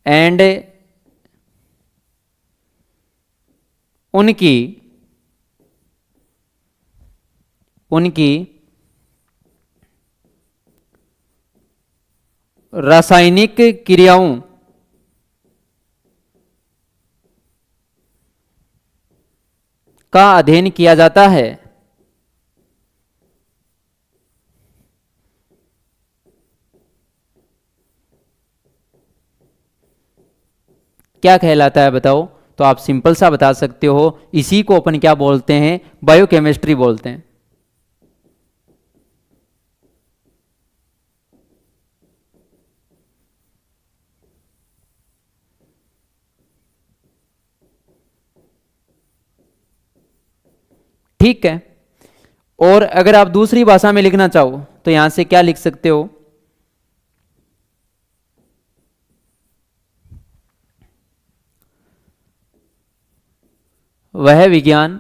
एंड उनकी रासायनिक क्रियाओं का अध्ययन किया जाता है। क्या कहलाता है बताओ? तो आप सिंपल सा बता सकते हो, इसी को अपन क्या बोलते हैं? बायोकेमिस्ट्री बोलते हैं। ठीक है। और अगर आप दूसरी भाषा में लिखना चाहो तो यहां से क्या लिख सकते हो? वह विज्ञान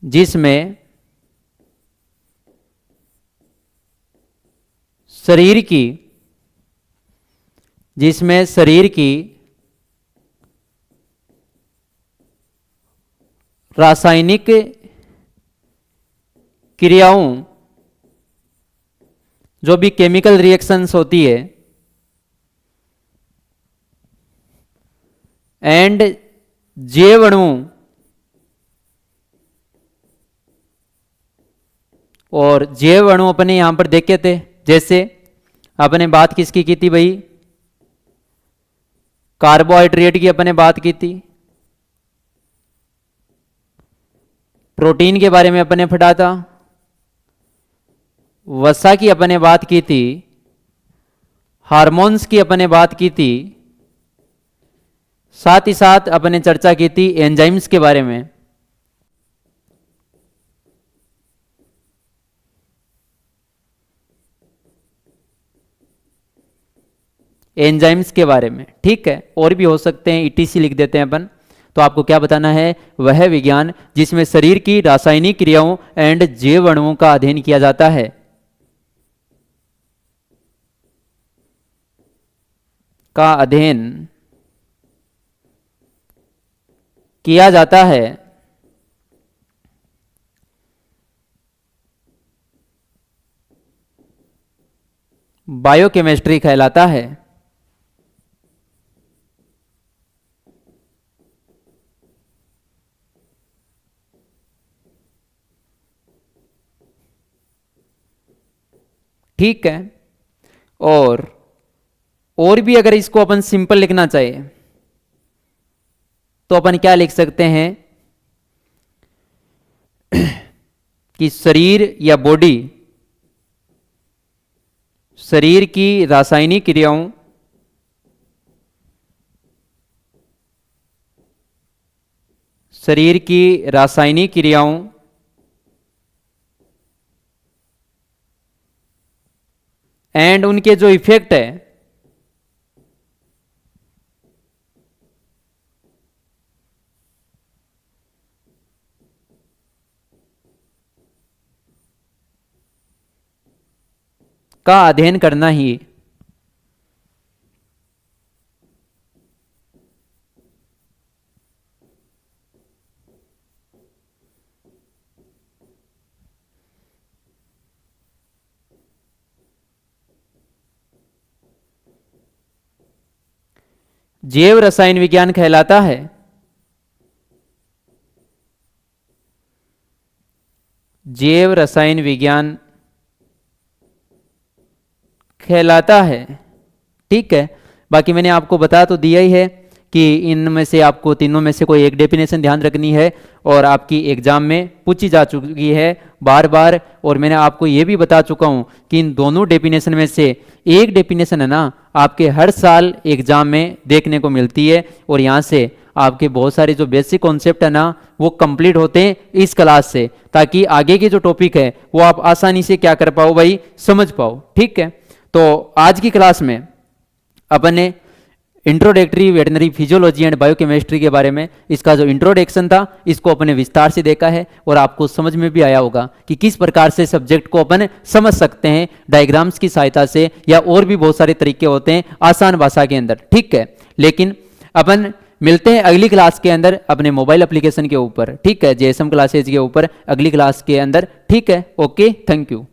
जिसमें शरीर की रासायनिक क्रियाओं, जो भी केमिकल रिएक्शंस होती है, एंड जैव अणुओं और जैव अणु अपने यहां पर देखे थे। जैसे अपने बात किसकी की थी भाई? कार्बोहाइड्रेट की अपने बात की थी, प्रोटीन के बारे में अपने पढ़ा था, वसा की अपने बात की थी, हार्मोन्स की अपने बात की थी, साथ ही साथ अपने चर्चा की थी एंजाइम्स के बारे में। एंजाइम्स के बारे में, ठीक है। और भी हो सकते हैं, ईटीसी लिख देते हैं अपन। तो आपको क्या बताना है? वह विज्ञान जिसमें शरीर की रासायनिक क्रियाओं एंड जैव अणुओं का अध्ययन किया जाता है, का अध्ययन किया जाता है, बायोकेमिस्ट्री कहलाता है। ठीक है। और भी अगर इसको अपन सिंपल लिखना चाहिए तो अपन क्या लिख सकते हैं कि शरीर या बॉडी शरीर की रासायनिक क्रियाओं एंड उनके जो इफेक्ट है का अध्ययन करना ही जैव रसायन विज्ञान कहलाता है। जैव रसायन विज्ञान कहलाता है, ठीक है। बाकी मैंने आपको बता तो दिया ही है कि इनमें से आपको तीनों में से कोई एक डेफिनेशन ध्यान रखनी है और आपकी एग्जाम में पूछी जा चुकी है बार बार। और मैंने आपको ये भी बता चुका हूँ कि इन दोनों डेफिनेशन में से एक डेफिनेशन है ना, आपके हर साल एग्जाम में देखने को मिलती है और यहाँ से आपके बहुत सारे जो बेसिक कॉन्सेप्ट है ना वो कंप्लीट होते हैं इस क्लास से, ताकि आगे के जो टॉपिक है वो आप आसानी से क्या कर पाओ भाई, समझ पाओ। ठीक है। तो आज की क्लास में अपन ने introductory veterinary physiology and biochemistry के बारे में इसका जो इंट्रोडक्शन था इसको अपने विस्तार से देखा है और आपको समझ में भी आया होगा कि किस प्रकार से सब्जेक्ट को अपन समझ सकते हैं डायग्राम्स की सहायता से, या और भी बहुत सारे तरीके होते हैं आसान भाषा के अंदर। ठीक है। लेकिन अपन मिलते हैं अगली क्लास के अंदर अपने मोबाइल एप्लीकेशन के ऊपर, ठीक है, जेएसएम क्लासेज के ऊपर अगली क्लास के अंदर। ठीक है, ओके, थैंक यू।